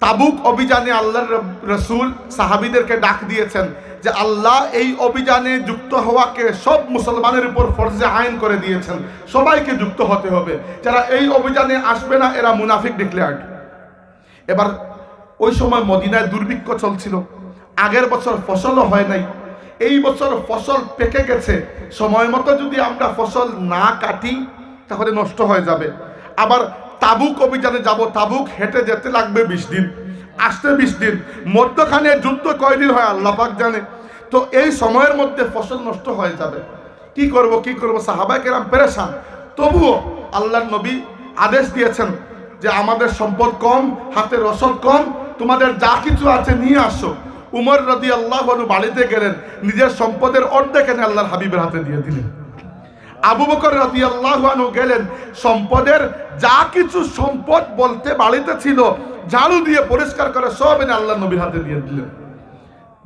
তাবুক অভিযানে আল্লাহর রসুল সাহাবীদেরকে ডাক দিয়েছেন যে আল্লাহ এই অভিযানে যুক্ত হওয়াকে সব মুসলমানের উপর ফরজে আইন করে দিয়েছেন, সবাইকে যুক্ত হতে হবে। যারা এই অভিযানে আসবে না এরা মুনাফিক ডিক্লেয়ার্ড। এবার ওই সময় মদিনায় দুর্ভিক্ষ চলছিল, আগের বছর ফসলও হয় নাই, এই বছর ফসল পেকে গেছে। সময় মতো যদি আমরা ফসল না কাটি তাহলে নষ্ট হয়ে যাবে। আবার তাবুক অভিযানে যাব, তাবুক হেঁটে যেতে লাগবে 20 দিন, আসতে 20 দিন, মধ্যখানে যুদ্ধ কয়দিন হয় আল্লাহ পাক জানে। তো এই সময়ের মধ্যে ফসল নষ্ট হয়ে যাবে, কি করব সাহাবায়ে কেরাম পেরেশান। তবুও আল্লাহর নবী আদেশ দিয়েছেন যে আমাদের সম্পদ কম, হাতে রসদ কম, তোমাদের যা কিছু আছে নিয়ে আসো। উমর রাদিয়াল্লাহু আনহু বাড়িতে গেলেন, নিজের সম্পদের অর্ধেক এনে আল্লাহর হাবিবের হাতে দিয়ে দিলেন। আবু বকর রাদিয়াল্লাহু আনহু গেলেন, সম্পদের যা কিছু সম্পদ বলতে বাড়িতে ছিল ঝাড়ু দিয়ে পরিষ্কার করে সব এনে আল্লাহর নবীর হাতে দিয়ে দিলেন।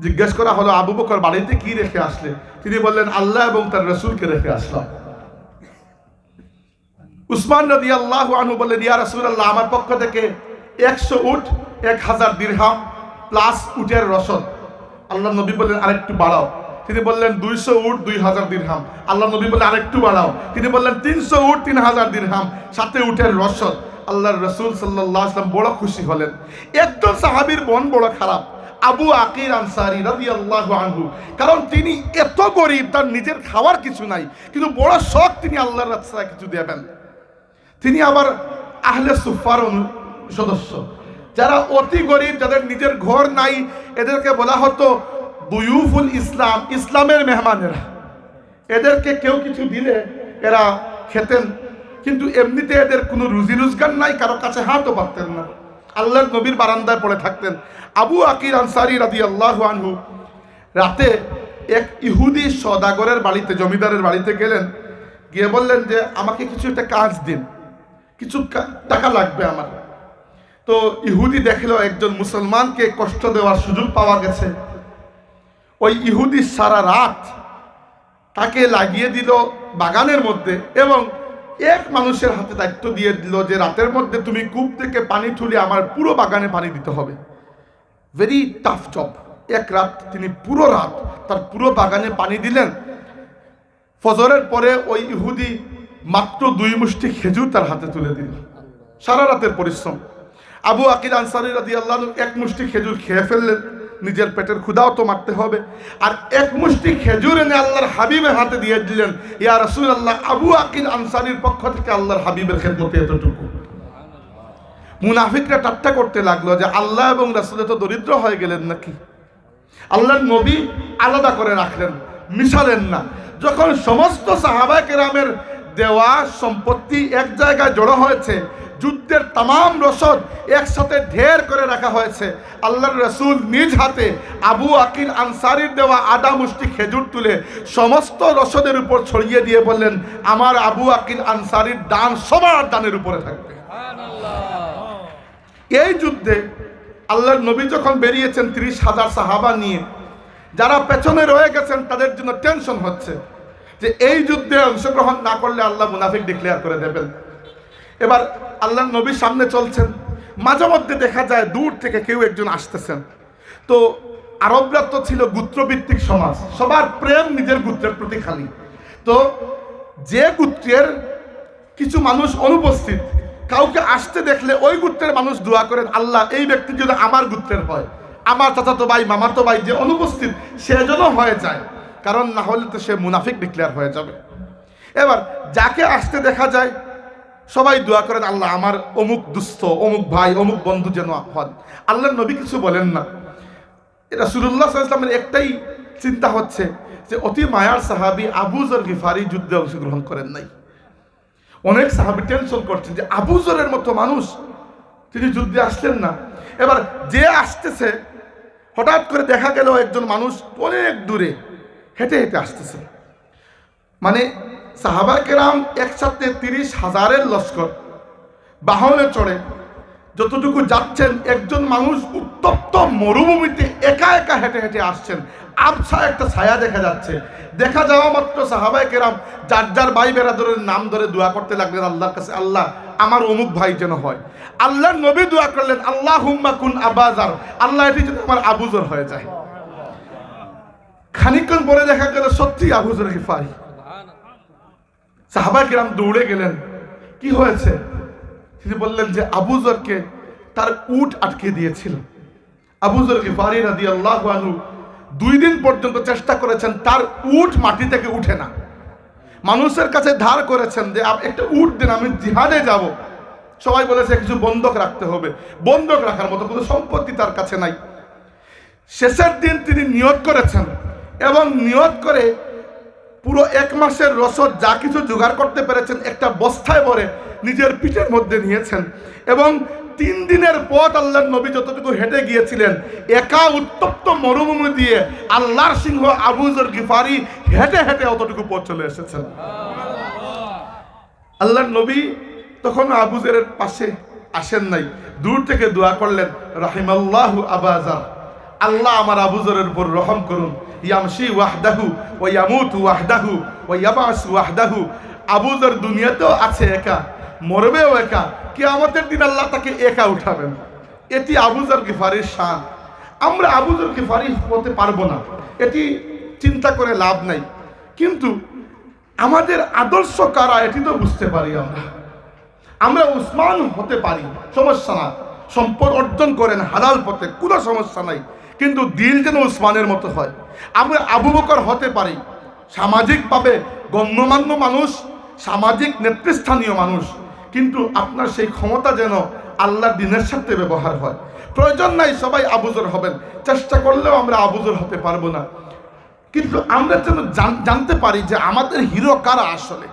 জিজ্ঞেস করা হলো আবু বকর বাড়িতে কি রেখে আসলে? তিনি বললেন আল্লাহ এবং তার রাসূলকে রেখে আসলাম। উসমান রাদিয়াল্লাহু আনহু বললেন ইয়া রাসূলুল্লাহ, আমার পক্ষ থেকে 100 উট 1000 দিরহাম প্লাস উটের রসদ। আল্লাহ নবী বললেন আরেকটু বাড়াও। তিনি বললেন 200 উট 2000 দিরহাম। আল্লাহ নবী বললেন আরেকটু বাড়াও। তিনি বললেন 300 উট 3000 দিরহাম, সাথে উটের রসদ। আল্লাহর রাসূল সাল্লাল্লাহু আলাইহি ওয়াসাল্লাম বড় খুশি হলেন। একজন সাহাবীর মন বড় খারাপ, আবু আকিল আনসারী রাদিয়াল্লাহু আনহু। কারণ তিনি এত গরিব, তার নিজের খাওয়ার কিছু নাই, কিন্তু বড় শখ তিনি আল্লাহর রাস্তায় কিছু দেবেন। তিনি আবার আহলে সুফার সদস্য, যারা অতি গরিব, যাদের নিজের ঘর নাই, এদেরকে বলা হতো দুয়ুফুল ইসলাম, ইসলামের মেহমানেরা। এদেরকে কেউ কিছু দিলে এরা খেতেন, কিন্তু এমনিতে এদের কোনো রুজি রোজগার নাই, কারো কাছে হাতও পারতেন না, আল্লাহর নবীর বারান্দায় পড়ে থাকতেন। আবু আকিল আনসারী রাদিয়াল্লাহু আনহু রাতে এক ইহুদি সওদাগরের বাড়িতে, জমিদারের বাড়িতে গেলেন, গিয়ে বললেন যে আমাকে কিছু একটা কাজ দিন, কিছু টাকা লাগবে আমার। তো ইহুদি দেখলো একজন মুসলমানকে কষ্ট দেওয়ার সুযোগ পাওয়া গেছে। ওই ইহুদি সারা রাত তাকে লাগিয়ে দিল বাগানের মধ্যে, এবং এক মানুষের হাতে দায়িত্ব দিয়ে দিল যে রাতের মধ্যে তুমি কূপ থেকে পানি তুলে আমার পুরো বাগানে পানি দিতে হবে। Very tough job. এক রাত তিনি পুরো রাত তার পুরো বাগানে পানি দিলেন। ফজরের পরে ওই ইহুদি মাত্র 2 মুষ্টি খেজুর তার হাতে তুলে দিল। সারা রাতের পরিশ্রম। আবু আকিল আনসারী রাদিয়াল্লাহু আনহু 1 মুষ্টি খেজুর খেয়ে ফেললেন, নিজের পেটের ক্ষুধাও তো মারতে হবে। আর 1 মুষ্টি খেজুর এনে আল্লাহর হাবিবের হাতে দিয়ে দিলেন, ইয়া রাসূলুল্লাহ, আবু আকিল আনসারীর পক্ষ থেকে আল্লাহর হাবিবের খেদমতে এতটুকু। মুনাফিকরা ঠাট্টা করতে লাগলো যে আল্লাহ এবং রাসূল তো দরিদ্র হয়ে গেলেন নাকি? আল্লাহর নবী আলাদা করে রাখলেন, মিশালেন না। যখন সমস্ত সাহাবায়ে কেরামের দেওয়া সম্পত্তি এক জায়গায় জড়ো হয়েছে, যুদ্ধের তাম রসদ একসাথে ঢের করে রাখা হয়েছে, আল্লাহর রাসূল নিজ হাতে আবু আকিল আনসারীর দেওয়া আধা মুষ্টি খেজুর তুলে সমস্ত রসদের উপর ছড়িয়ে দিয়ে বললেন, আমার আবু আকিল আনসারীর দান সবার দানের উপরে থাকবে। এই যুদ্ধে আল্লাহর নবী যখন বেরিয়েছেন 30,000 সাহাবা নিয়ে, যারা পেছনে রয়ে গেছেন তাদের জন্য টেনশন হচ্ছে যে এই যুদ্ধে অংশগ্রহণ না করলে আল্লাহ মুনাফিক ডিক্লেয়ার করে দেবেন। এবার আল্লাহর নবীর সামনে চলছেন, মাঝে মধ্যে দেখা যায় দূর থেকে কেউ একজন আসতেছেন। তো আরবরা তো ছিল গোত্রভিত্তিক সমাজ, সবার প্রেম নিজের গোত্রের প্রতি খালি। তো যে গোত্রের কিছু মানুষ অনুপস্থিত, কাউকে আসতে দেখলে ওই গোত্রের মানুষ দোয়া করেন, আল্লাহ এই ব্যক্তি যদি আমার গোত্রের হয়, আমার চাচাতো ভাই মামাতো ভাই যে অনুপস্থিত সে যেন হয়ে যায়, কারণ না হলে তো সে মুনাফিক ডিক্লেয়ার হয়ে যাবে। এবার যাকে আসতে দেখা যায় সবাই দোয়া করেন, আল্লাহ আমার অমুক দুস্থ, অমুক ভাই, অমুক বন্ধু যেন হন। আল্লাহর নবী কিছু বলেন না। রাসূলুল্লাহ সাল্লাল্লাহু আলাইহি ওয়াসাল্লামের একটাই চিন্তা হচ্ছে যে অতি মায়ার সাহাবী আবু যর গিফারি যুদ্ধে অংশগ্রহণ করেন নাই। অনেক সাহাবী টেনশন করছেন যে আবু যরের মতো মানুষ তিনি যুদ্ধে আসলেন না। এবার যে আসতেছে হঠাৎ করে দেখা গেল একজন মানুষ অনেক দূরে হেঁটে হেঁটে আসতেছে। মানে সাহাবায়ে কেরাম একসাথে 30,000-এর লস্কর বাহনে চড়ে যতটুকু যাচ্ছেন, একজন মানুষ উত্তপ্ত মরুভূমিতে একা একা হেঁটে হেঁটে আসছেন। আবছা একটা ছায়া দেখা যাচ্ছে। দেখা যাওয়া মাত্র সাহাবায়ে কেরাম যার যার ভাই বেরাদরের নাম ধরে দোয়া করতে লাগলেন আল্লাহর কাছে, আল্লাহ আমার অমুক ভাই যেন হয়। আল্লাহর নবী দোয়া করলেন, আল্লাহুম্মা কুন আবাজার, আল্লাহ এটি যেন আমার আবুজর হয়ে যায়। খানিকক্ষণ পরে দেখা গেল সত্যি আবুজর গিফারি। সাহাবায়ে কেরাম দৌড়ে গেলেন, কি হয়েছে? তিনি বললেন যে আবুজরকে তার উট আটকে দিয়েছিল। আবুজর গিফারি রাদিয়াল্লাহু আনহু 2 দিন পর্যন্ত চেষ্টা করেছেন, তার উট মাটি থেকে উঠে না। মানুষের কাছে ধার করেছেন যে একটা উট দিন, আমি জিহাদে যাব। সবাই বলেছে কিছু বন্ধক রাখতে হবে, বন্ধক রাখার মতো কোনো সম্পত্তি তার কাছে নাই। শেষের দিন তিনি নিয়ত করেছেন এবং নিয়ত করে পুরো 1 মাসের রসদ যা কিছু জোগাড় করতে পেরেছেন একটা বস্তায় ভরে নিজের পিঠের মধ্যে নিয়েছেন এবং 3 দিনের পথ আল্লাহর নবী যতটুকু হেঁটে গিয়েছিলেন একা উত্তপ্ত মরুভূমি দিয়ে আল্লাহর সিংহ আবুজর গিফারি হেঁটে হেঁটে অতটুকু পথ চলে এসেছেন। আল্লাহর নবী তখন আবুজরের পাশে আসেন নাই, দূর থেকে দোয়া করলেন, রাহিমাল্লাহু আবাজার, আল্লাহ আমার আবুজরের উপর রহম করুন। ইয়ামশি ওয়াহদাহু ওয়া ইয়ামুতু ওয়াহদাহু ওয়া ইয়াবাসু ওয়াহদাহু। আবুজর দুনিয়াতেও আছে একা, মরবেও একা, কিয়ামতের দিন আল্লাহ তাকে একা উঠাবেন। এটি আবুজর গিফারির শান। আমরা আবুজর গিফারি হতে পারবো না, এটি চিন্তা করে লাভ নাই। কিন্তু আমাদের আদর্শ কারা এটি তো বুঝতে পারি। আমরা উসমান হতে পারি, সমস্যা না। সম্পদ অর্জন করেন হালাল পথে, কোনো সমস্যা নাই, কিন্তু দিল যেন উসমানের মতো হয়। আমরা আবু বকর হতে পারি, সামাজিকভাবে গণ্যমান্য মানুষ, সামাজিক নেতৃস্থানীয় মানুষ, কিন্তু আপনার সেই ক্ষমতা যেন আল্লাহর দ্বীনের সাথে ব্যবহার হয়। প্রয়োজন নাই সবাই আবুজর হবেন, চেষ্টা করলেও আমরা আবুজর হতে পারবো না। কিন্তু আমরা যেন জানতে পারি যে আমাদের হিরো কারা আসলে।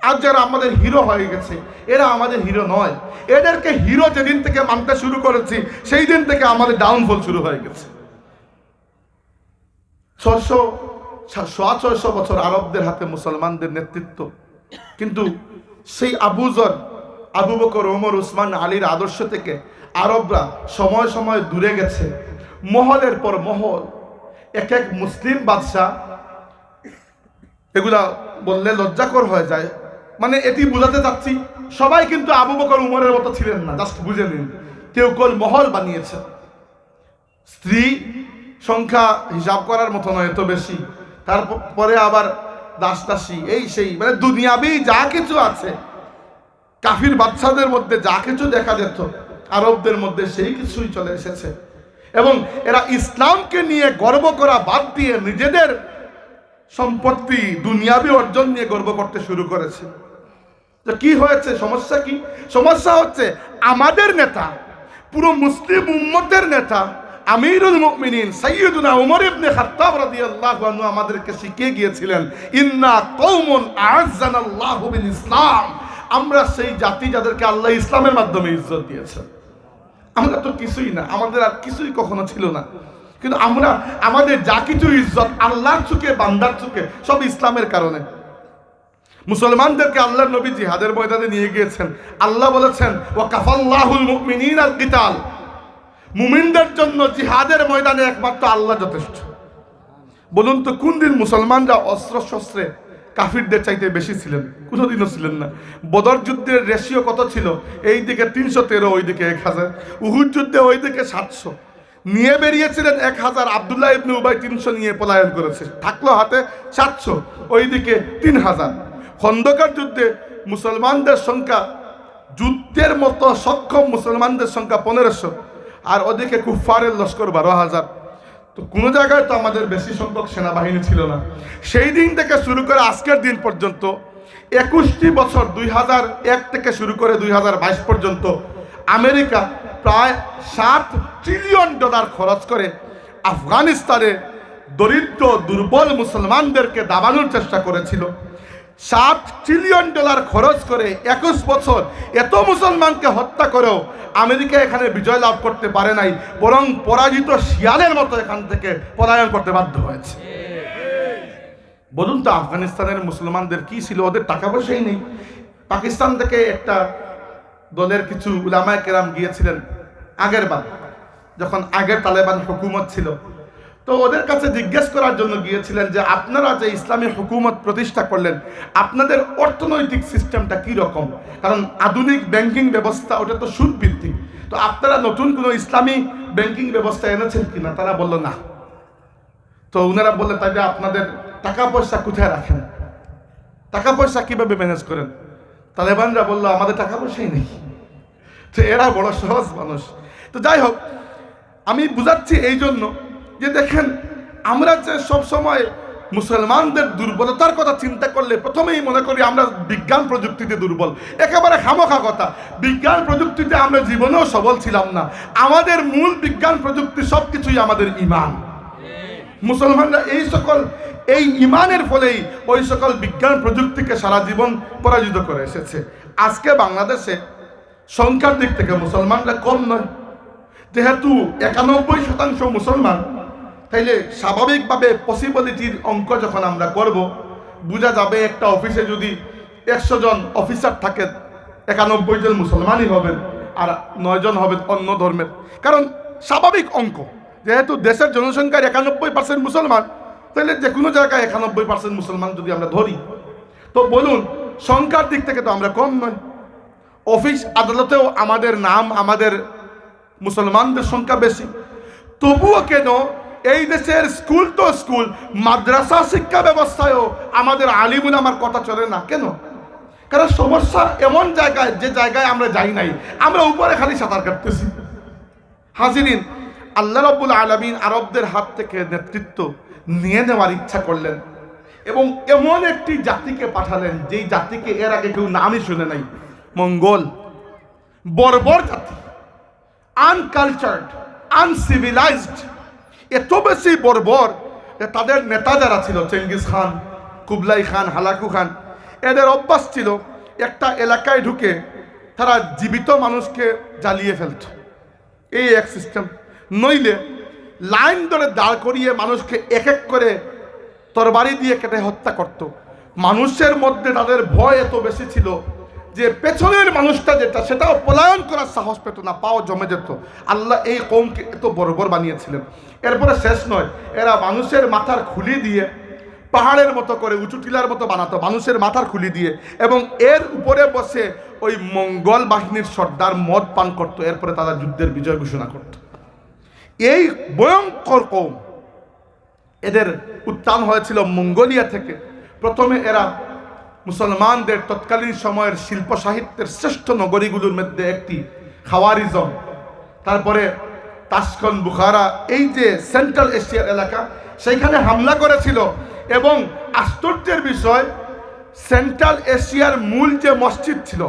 আর যারা আমাদের হিরো হয়ে গেছে এরা আমাদের হিরো নয়। এদেরকে হিরো যেদিন থেকে মানতে শুরু করেছি সেই দিন থেকে আমাদের ডাউনফল শুরু হয়ে গেছে। 600 বছর আরবদের হাতে মুসলমানদের নেতৃত্ব, কিন্তু সেই আবুজর, আবু বকর, ওমর, উসমান, আলীর আদর্শ থেকে আরবরা সময় সময় দূরে গেছে। মহলের পর মহল, এক এক মুসলিম বাদশাহ, এগুলা বললে লজ্জাকর হয়ে যায়। মানে এটি বুঝাতে চাচ্ছি, সবাই কিন্তু আবু বকর উমরের মতো ছিলেন না, জাস্ট বুঝে নিন। কেউ কেউ মহল বানিয়েছে, স্ত্রী সংখ্যা হিসাব করার মতো নয়, এত বেশি। তারপরে আবার দাস দাসী, এই সেই, মানে দুনিয়াবি যা কিছু আছে, কাফির বাচ্চাদের মধ্যে যা কিছু দেখা যেত আরবদের মধ্যে সেই কিছুই চলে এসেছে। এবং এরা ইসলামকে নিয়ে গর্ব করা বাদ দিয়ে নিজেদের সম্পত্তি, দুনিয়াবি অর্জন নিয়ে গর্ব করতে শুরু করেছে। তো কি হয়েছে? সমস্যা কি? সমস্যা হচ্ছে আমাদের নেতা, পুরো মুসলিম উম্মতের নেতা আমিরুল মুমিনিন সাইয়্যিদুনা ওমর ইবনে খাত্তাব রাদিয়াল্লাহু আনহু আমাদেরকে শিখিয়ে গিয়েছিলেন, ইন্না কওমুন আ'আজ্জানাল্লাহু বিল ইসলাম। আমরা সেই জাতি যাদেরকে আল্লাহ ইসলামের মাধ্যমে ইজ্জত দিয়েছেন। আমরা তো কিছুই না, আমাদের আর কিছুই কখনো ছিল না, কিন্তু আমরা আমাদের যা কিছু ইজ্জত আল্লাহর চোখে, বান্দার চোখে, সব ইসলামের কারণে। মুসলমানদেরকে আল্লাহর নবী জিহাদের ময়দানে নিয়ে গিয়েছেন। আল্লাহ বলেছেন, ওয়া কাফাল্লাহুল মুমিনিনা আল কিতাল। মুমিনদের জন্য জিহাদের ময়দানে একমাত্র আল্লাহ যথেষ্ট। বলুন তো কোন দিন মুসলমানরা অস্ত্র শস্ত্রে কাফিরদের চাইতে বেশি ছিলেন? কোনোদিনও ছিলেন না। বদর যুদ্ধের রেশিও কত ছিল? এই দিকে 313, ওই দিকে 1000। উহুদ যুদ্ধে ওই দিকে 700 নিয়ে বেরিয়েছিলেন 1000। আব্দুল্লাহ ইবনে উবাই 300 নিয়ে পলায়ন করেছে, থাকলো হাতে 700, ওই দিকে 3000। খন্দকার যুদ্ধে মুসলমানদের সংখ্যা, যুদ্ধের মতো সক্ষম মুসলমানদের সংখ্যা 1500, আর ওদিকে কুফফারের লস্কর 12000। তো কোনো জায়গায় তো আমাদের বেশি সংখ্যক সেনাবাহিনী ছিল না। সেই দিন থেকে শুরু করে আজকের দিন পর্যন্ত 21টি বছর, 2001 থেকে শুরু করে 2022 পর্যন্ত আমেরিকা প্রায় $7 ট্রিলিয়ন খরচ করে আফগানিস্তানে দরিদ্র দুর্বল মুসলমানদেরকে দাবানোর চেষ্টা করেছিল। $7 ট্রিলিয়ন খরচ করে 21 বছর এত মুসলমানকে হত্যা করেও আমেরিকা এখানে বিজয় লাভ করতে পারে নাই, বরং পরাজিত শিয়ালের মতো এখান থেকে পলায়ন করতে বাধ্য হয়েছে। বলুন তো আফগানিস্তানের মুসলমানদের কি ছিল? ওদের টাকা পয়সাই নেই। পাকিস্তান থেকে একটা দলের কিছু উলামায়ে কেরাম গিয়েছিলেন আগের বার, যখন আগের তালেবান হুকুমত ছিল, তো ওদের কাছে জিজ্ঞেস করার জন্য গিয়েছিলেন যে আপনারা যে ইসলামী হুকুমত প্রতিষ্ঠা করলেন, আপনাদের অর্থনৈতিক সিস্টেমটা কি রকম? কারণ আধুনিক ব্যাংকিং ব্যবস্থা ওটা তো সুদ ভিত্তিক, তো আপনারা নতুন কোনো ইসলামী ব্যাংকিং ব্যবস্থা এনেছেন কিনা? তারা বলল না। তো ওনারা বললেন তাই আপনাদের টাকা পয়সা কোথায় রাখেন, টাকা পয়সা কিভাবে ম্যানেজ করেন? তালেবানরা বললো আমাদের টাকা পয়সাই নেই। তো এরা বড় সহজ মানুষ। তো যাই হোক, আমি বুঝাচ্ছি এই জন্য যে দেখেন, আমরা যে সব সময় মুসলমানদের দুর্বলতার কথা চিন্তা করলে প্রথমেই মনে করি আমরা বিজ্ঞান প্রযুক্তিতে দুর্বল। একেবারে খামোখা কথা। বিজ্ঞান প্রযুক্তিতে আমরা জীবনেও সবল ছিলাম না। আমাদের মূল বিজ্ঞান প্রযুক্তি সবকিছুই আমাদের ঈমান। মুসলমানরা এই ঈমানের ফলেই ওই সকল বিজ্ঞান প্রযুক্তিকে সারা জীবন পরাজিত করে এসেছে। আজকে বাংলাদেশে সংখ্যার দিক থেকে মুসলমানরা কম নয়, যেহেতু 91% মুসলমান, তাইলে স্বাভাবিকভাবে পসিবিলিটির অঙ্ক যখন আমরা করব, বোঝা যাবে একটা অফিসে যদি 100 জন অফিসার থাকে, 91 জন মুসলমানই হবেন আর 9 জন হবেন অন্য ধর্মের। কারণ স্বাভাবিক অঙ্ক, যেহেতু দেশের জনসংখ্যার 91% মুসলমান, তাহলে যে কোনো জায়গায় 91% মুসলমান যদি আমরা ধরি, তো বলুন সংখ্যার দিক থেকে তো আমরা কম নয়। অফিস আদালতেও আমাদের নাম, আমাদের মুসলমানদের সংখ্যা বেশি। তবুও কেন এই দেশের স্কুল তো স্কুল, মাদ্রাসা শিক্ষা ব্যবস্থায়ও আমাদের আলিমুল আমার কথা চলে না কেন? কারণ সমস্যা এমন জায়গায়, যে জায়গায় আমরা যাই নাই, আমরা উপরে খালি সাঁতার কাটতেছি। হাজিরিন, আল্লাহ রাব্বুল আলামিন আরবদের হাত থেকে নেতৃত্ব নিয়ে নেওয়ার ইচ্ছা করলেন এবং এমন একটি জাতিকে পাঠালেন যেই জাতিকে এর আগে কেউ নামই শুনে নাই। মঙ্গল, বর্বর জাতি, আনকালচার্ড, আনসিভিলাইজড, এত বেশি বর্বর যে তাদের নেতা যারা ছিল, চেঙ্গিস খান, কুবলাই খান, হালাকু খান, এদের অভ্যাস ছিল একটা এলাকায় ঢুকে তারা জীবিত মানুষকে জ্বালিয়ে ফেলত। এই এক সিস্টেম। নইলে লাইন ধরে দাঁড় করিয়ে মানুষকে এক এক করে তরবারি দিয়ে কেটে হত্যা করত। মানুষের মধ্যে তাদের ভয় এত বেশি ছিল যে পেছনের মানুষটা যেটা, সেটাও পলায়ন করার সাহস পেত না, পাও জমে যেত। আল্লাহ এই কওমকে এত বর্বর বানিয়েছিলেন। এরপরে শেষ নয়, এরা মানুষের মাথার খুলি দিয়ে পাহাড়ের মতো করে উঁচু টিলার মতো বানাতো, মানুষের মাথার খুলি দিয়ে, এবং এর উপরে বসে ওই মঙ্গল বাহিনীর সর্দার মদ পান করত। এরপরে তারা যুদ্ধের বিজয় ঘোষণা করত। এই ভয়ঙ্কর কওম, এদের উত্থান হয়েছিল মঙ্গোলিয়া থেকে। প্রথমে এরা মুসলমানদের তৎকালীন সময়ের শিল্প সাহিত্যের শ্রেষ্ঠ নগরীগুলোর মধ্যে একটি খাওয়ারিজম, তারপরে তাশকন, বুখারা, এই যে সেন্ট্রাল এশিয়ার এলাকা, সেইখানে হামলা করেছিল। এবং আশ্চর্যের বিষয়, সেন্ট্রাল এশিয়ার মূল যে মসজিদ ছিল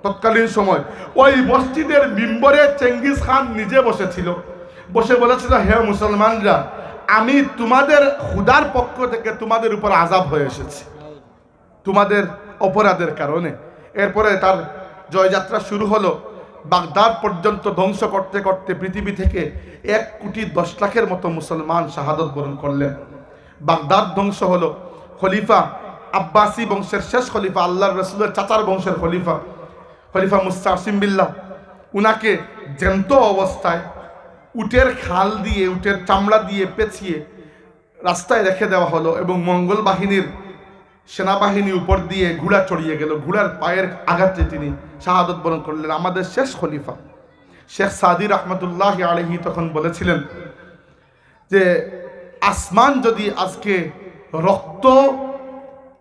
তৎকালীন সময়, ওই মসজিদের মিম্বরে চেঙ্গিস খান নিজে বসেছিল। বসে বলেছিল, হে মুসলমানরা, আমি তোমাদের খুদার পক্ষ থেকে তোমাদের উপর আযাব হয়ে এসেছি তোমাদের অপরাধের কারণে। এরপরে তার জয়যাত্রা শুরু হলো। বাগদাদ পর্যন্ত ধ্বংস করতে করতে পৃথিবী থেকে 1,10,00,000 মতো মুসলমান শাহাদত বরণ করলেন। বাগদাদ ধ্বংস হলো। খলিফা আব্বাসি বংশের শেষ খলিফা, আল্লাহর রাসূলের চাচার বংশের খলিফা মুস্তাসিম বিল্লাহ, উনাকে জ্যান্ত অবস্থায় উটের খাল দিয়ে, উটের চামড়া দিয়ে পেঁচিয়ে রাস্তায় রেখে দেওয়া হলো এবং মঙ্গল বাহিনীর সেনাবাহিনী উপর দিয়ে ঘোড়া চড়িয়ে গেল। ঘোড়ার পায়ের আঘাতে তিনি শাহাদত বরণ করলেন। আমাদের শেষ খলিফা শেখ সাদি রহমতুল্লাহ আলাইহি তখন বলেছিলেন যে আসমান যদি আজকে রক্ত,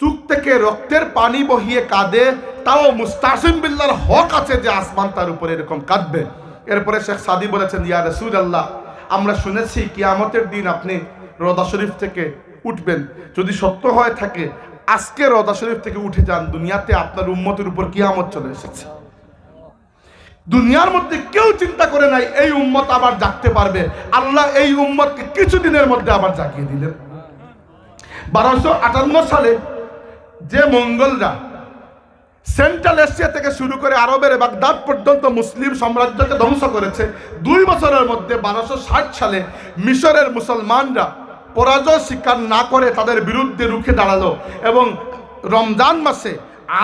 চুক থেকে রক্তের পানি বহিয়ে কাঁদে, তাও মুস্তাসিম বিল্লাহর হক আছে যে আসমান তার উপরে এরকম কাঁদবে। এরপরে শেখ সাদি বলেছেন, ইয়া রাসূলুল্লাহ, আমরা শুনেছি কিয়ামতের দিন আপনি রওজা শরীফ থেকে উঠবেন। যদি সত্য হয়ে থাকে আজকে রওজা শরীফ থেকে উঠে যান, দুনিয়াতে আপনার উম্মতের উপর কিয়ামত চলে এসেছে। দুনিয়ার মধ্যে কেউ চিন্তা করে নাই এই উম্মত আবার জাগতে পারবে। আল্লাহ এই উম্মতকে কিছুদিনের মধ্যে আবার জাগিয়ে দিলেন। 1258 সালে যে মঙ্গলরা সেন্ট্রাল এশিয়া থেকে শুরু করে আরবের বাগদাদ পর্যন্ত মুসলিম সাম্রাজ্যকে ধ্বংস করেছে, 2 বছরের মধ্যে 1260 সালে মিশরের মুসলমানরা পরাজয় স্বীকার না করে তাদের বিরুদ্ধে রুখে দাঁড়ালো এবং রমজান মাসে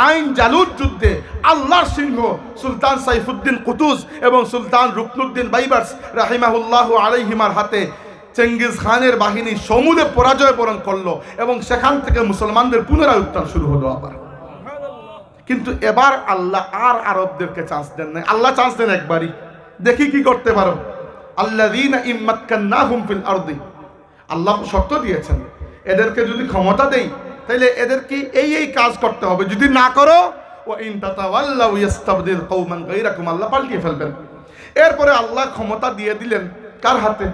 আইন জালুদ যুদ্ধে আল্লাহর সিংহ সুলতান সাইফুদ্দিন কুতুজ এবং সুলতান রুকনুদ্দিন বাইবার্স রাহিমাহুল্লাহ আলাইহিমার হাতে চেঙ্গিজ খানের বাহিনী সমূলে পরাজয় বরণ করলো এবং সেখান থেকে মুসলমানদের পুনরায় উত্থান শুরু হলো আবার। কিন্তু এবার আল্লাহ আর আরবদেরকে চান্স দেন নাই, আল্লাহ চান্স দেন একবারই, দেখি কি করতে পারো। আল্লাযীনা ইম্মাক্কান্নাহুম ফিল আরদি, আল্লাহ শর্ত দিয়েছেন এদেরকে যদি ক্ষমতা দেই তাহলে এদেরকে এই কাজ করতে হবে, যদি না করো ওয়া ইন তাতাওয়াল্লাউ ইস্তাবদিল কওমান গায়রাকুম, আল্লাহ পাল্টিয়ে ফেলবেন। এরপরে আল্লাহ ক্ষমতা দিয়ে দিলেন কার হাতে?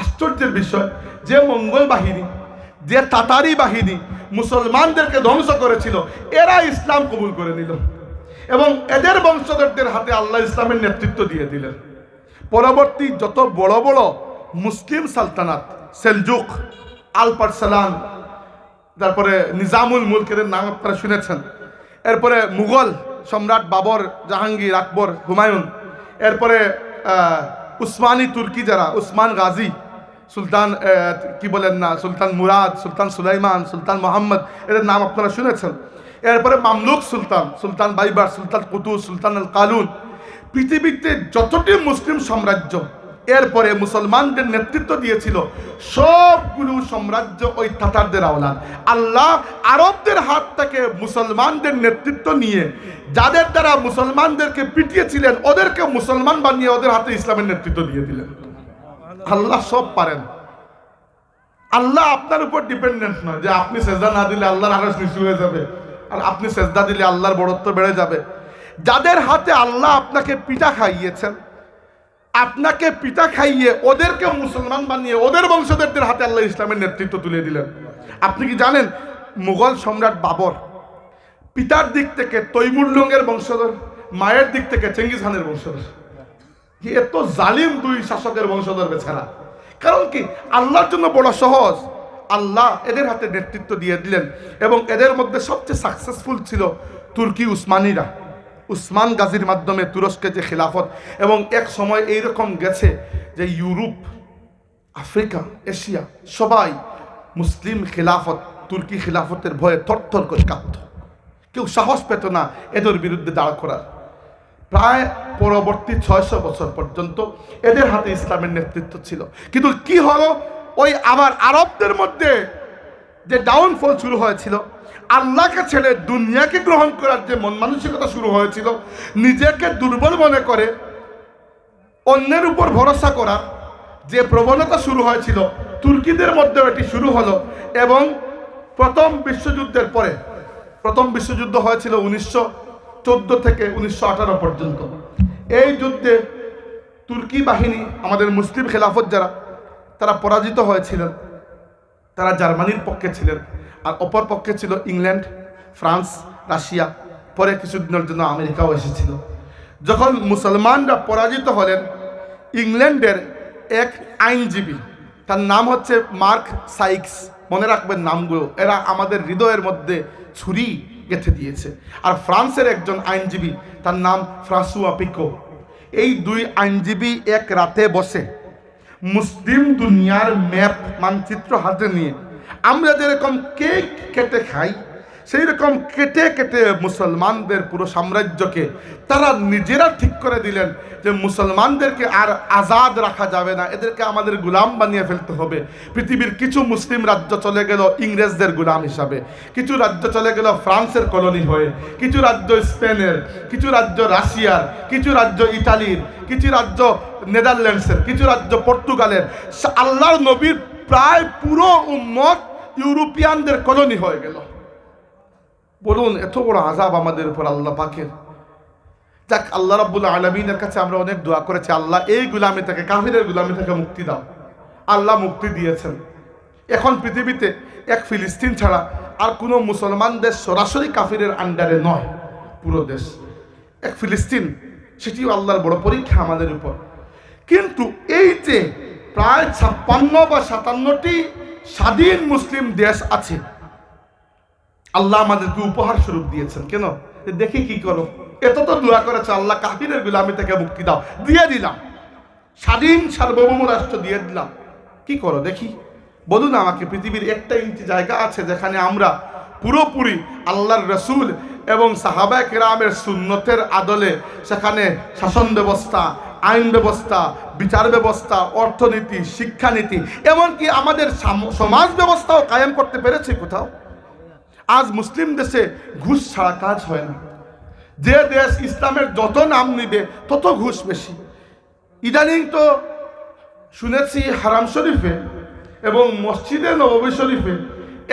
আশ্চর্যের বিষয়, যে মঙ্গল বাহিনী, যে তাতারি বাহিনী মুসলমানদেরকে ধ্বংস করেছিল, এরা ইসলাম কবুল করে নিল এবং এদের বংশধরদের হাতে আল্লাহ ইসলামের নেতৃত্ব দিয়ে দিলেন। পরবর্তী যত বড় বড় মুসলিম সালতানাত, সেলজুক, আলপারসালান, তারপরে নিজামুল মুলকের নাম আপনারা শুনেছেন, এরপরে মুঘল সম্রাট বাবর, জাহাঙ্গীর, আকবর, হুমায়ুন, এরপরে উসমানী তুর্কি যারা, উসমান গাজী, সুলতান কি বলেন না, সুলতান মুরাদ, সুলতান সুলাইমান, সুলতান মোহাম্মদ, এদের নাম আপনারা শুনেছেন। এরপরে মামলুক সুলতান, সুলতান বাইবার, সুলতান কুতুজ, সুলতান আল কালুন, পৃথিবীতে যতটি মুসলিম সাম্রাজ্য এরপরে মুসলমানদের নেতৃত্ব দিয়েছিল সবগুলো সাম্রাজ্য ওই তাতারদের আওলাদ। আল্লাহ আরবদের হাত থেকে মুসলমানদের নেতৃত্ব নিয়ে যাদের দ্বারা মুসলমানদেরকে পিটিয়েছিলেন ওদেরকে মুসলমান বানিয়ে ওদের হাতে ইসলামের নেতৃত্ব দিয়ে দিলেন। আল্লাহ সব পারেন। আল্লাহ আপনার উপর ডিপেন্ডেন্ট নয় যে আপনি সেজদা না দিলে আল্লাহর আরশ নিচু হয়ে যাবে আর আপনি সেজদা দিলে আল্লাহর বড়ত্ব বেড়ে যাবে। যাদের হাতে আল্লাহ আপনাকে পিঠা খাইয়েছেন, আপনাকে পিঠা খাইয়ে ওদেরকে মুসলমান বানিয়ে ওদের বংশধরদের হাতে আল্লাহ ইসলামের নেতৃত্ব তুলে দিলেন। আপনি কি জানেন মুঘল সম্রাট বাবর পিতার দিক থেকে তৈমুরলুঙ্গের বংশধর, মায়ের দিক থেকে চেঙ্গিজ খানের বংশধর। এত জালিম দুই শাসকের বংশধর বেচারা। কারণ কি? আল্লাহর জন্য বড় সহজ, আল্লাহ এদের হাতে নেতৃত্ব দিয়ে দিলেন এবং এদের মধ্যে সবচেয়ে সাকসেসফুল ছিল তুর্কি উসমানীরা। উসমান গাজীর মাধ্যমে তুরস্কে যে খিলাফত, এবং এক সময় এইরকম গেছে যে ইউরোপ, আফ্রিকা, এশিয়া সবাই মুসলিম খিলাফত, তুর্কি খিলাফতের ভয়ে থরথর করে কাঁপত, কেউ সাহস পেত না এদের বিরুদ্ধে দাঁড় করার। প্রায় পরবর্তী 600 বছর পর্যন্ত এদের হাতে ইসলামের নেতৃত্ব ছিল। কিন্তু কি হলো, ওই আবার আরবদের মধ্যে যে ডাউনফল শুরু হয়েছিল, আল্লাহকে ছেড়ে দুনিয়াকে গ্রহণ করার যে মন মানসিকতা শুরু হয়েছিল, নিজেকে দুর্বল মনে করে অন্যের উপর ভরসা করার যে প্রবণতা শুরু হয়েছিল, তুর্কিদের মধ্যে এটি শুরু হলো। এবং প্রথম বিশ্বযুদ্ধের পরে, প্রথম বিশ্বযুদ্ধ হয়েছিল 1914 থেকে 1918 পর্যন্ত। এই যুদ্ধে তুর্কি বাহিনী, আমাদের মুসলিম খেলাফত যারা, তারা পরাজিত হয়েছিলেন। তারা জার্মানির পক্ষে ছিলেন আর অপর পক্ষে ছিল ইংল্যান্ড, ফ্রান্স, রাশিয়া, পরে কিছুদিনের জন্য আমেরিকাও এসেছিল। যখন মুসলমানরা পরাজিত হলেন, ইংল্যান্ডের এক আইনজীবী, তার নাম হচ্ছে মার্ক সাইক্স, মনে রাখবেন নামগুলো, এরা আমাদের হৃদয়ের মধ্যে ছুরি গেঁথে দিয়েছে। আর ফ্রান্সের একজন আইনজীবী, তার নাম ফ্রাঁসোয়া পিকো। এই দুই আইনজীবী এক রাতে বসে মুসলিম দুনিয়ার ম্যাপ, মানচিত্র হাতে নিয়ে, আমরা যেরকম কেক কেটে খাই সেই রকম কেটে কেটে মুসলমানদের পুরো সাম্রাজ্যকে তারা নিজেরা ঠিক করে দিলেন যে মুসলমানদেরকে আর আজাদ রাখা যাবে না, এদেরকে আমাদের গোলাম বানিয়ে ফেলতে হবে। পৃথিবীর কিছু মুসলিম রাজ্য চলে গেল ইংরেজদের গোলাম হিসাবে, কিছু রাজ্য চলে গেল ফ্রান্সের কলোনি হয়ে, কিছু রাজ্য স্পেনের, কিছু রাজ্য রাশিয়ার, কিছু রাজ্য ইতালির, কিছু রাজ্য নেদারল্যান্ডসের, কিছু রাজ্য পর্তুগালের। আল্লাহর নবীর প্রায় পুরো উম্মত ইউরোপিয়ানদের কলোনি হয়ে গেল। বলুন এত বড় আযাব আমাদের উপর আল্লাহ পাকের। যাক, আল্লাহ রাব্বুল আলামিনের কাছে আমরা অনেক দোয়া করেছি, আল্লাহ এই গুলামি থেকে, কাফিরের গুলামি থেকে মুক্তি দাও। আল্লাহ মুক্তি দিয়েছেন। এখন পৃথিবীতে এক ফিলিস্তিন ছাড়া আর কোনো মুসলমান দেশ সরাসরি কাফিরের আন্ডারে নয়, পুরো দেশ এক ফিলিস্তিন, সেটিও আল্লাহর বড় পরীক্ষা আমাদের উপর। কিন্তু এই যে প্রায় 56 বা 57টি স্বাধীন মুসলিম দেশ আছে, আল্লাহ আমাদেরকে উপহার স্বরূপ দিয়েছেন। কেন? দেখি কি করো। এত তো দোয়া করেছে আল্লাহ কাফিরের গোলামি থেকে মুক্তি দাও, দিয়ে দিলাম, স্বাধীন সার্বভৌম রাষ্ট্র দিয়ে দিলাম, কি করো দেখি। বলুন আমাকে, পৃথিবীর 1 ইঞ্চি জায়গা আছে যেখানে আমরা পুরোপুরি আল্লাহর রসুল এবং সাহাবায়ে কেরামের সুন্নতের আদলে সেখানে শাসন ব্যবস্থা, আইন ব্যবস্থা, বিচার ব্যবস্থা, অর্থনীতি, শিক্ষানীতি, এমনকি আমাদের সমাজ ব্যবস্থাও কায়েম করতে পেরেছে কোথাও? আজ মুসলিম দেশে ঘুষ ছাড়া কাজ হয় না। যে দেশ ইসলামের যত নাম নিবে তত ঘুষ বেশি। ইদানিং তো শুনেছি হারাম শরীফে এবং মসজিদে নববী শরীফে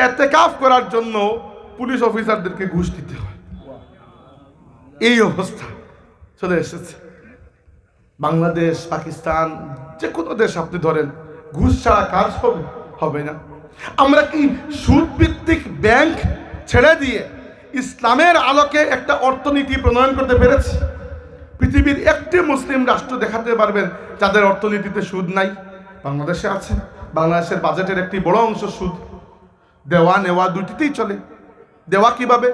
এতেকাফ করার জন্য পুলিশ অফিসারদেরকে ঘুষ দিতে হয়। এই অবস্থা চলে এসেছে। বাংলাদেশ, পাকিস্তান, যে কোনো দেশ আপনি ধরেন, ঘুষ ছাড়া কাজ হবে না। আমরা কি সুদ ভিত্তিক ব্যাংক ছেড়ে দিয়ে ইসলামের আলোকে একটা অর্থনীতি প্রণয়ন করতে পেরেছি? পৃথিবীর একটি মুসলিম রাষ্ট্র দেখাতে পারবেন যাদের অর্থনীতিতে সুদ নাই? বাংলাদেশে আছে। বাংলাদেশের বাজেটের একটি বড় অংশ সুদ। দেওয়া নেওয়া দুটিতেই চলে। দেওয়া কিভাবে?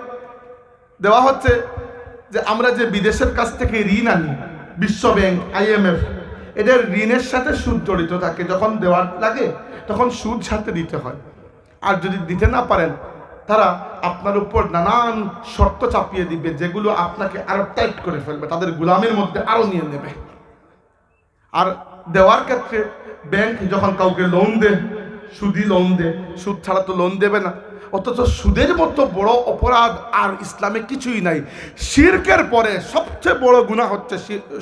দেওয়া হচ্ছে যে আমরা যে বিদেশের কাছ থেকে ঋণ আনি, বিশ্ব ব্যাংক, IMF, এদের ঋণের সাথে সুদ জড়িত থাকে। যখন দেওয়ার লাগে তখন সুদ সাথে দিতে হয়। আর যদি দিতে না পারেন, তারা আপনার উপর নানান শর্ত চাপিয়ে দিবে, যেগুলো আপনাকে আরো টাইট করে ফেলবে, তাদের গোলামের মধ্যে আরো নিয়ে নেবে। আর দেওয়ার ক্ষেত্রে ব্যাংক যখন কাউকে লোন দেয়, সুদি লোন দেয়, সুদ ছাড়া তো লোন দেবে না। অথচ সুদের মতো বড় অপরাধ আর ইসলামে কিছুই নাই। শিরকের পরে সবচেয়ে বড় গুনাহ হচ্ছে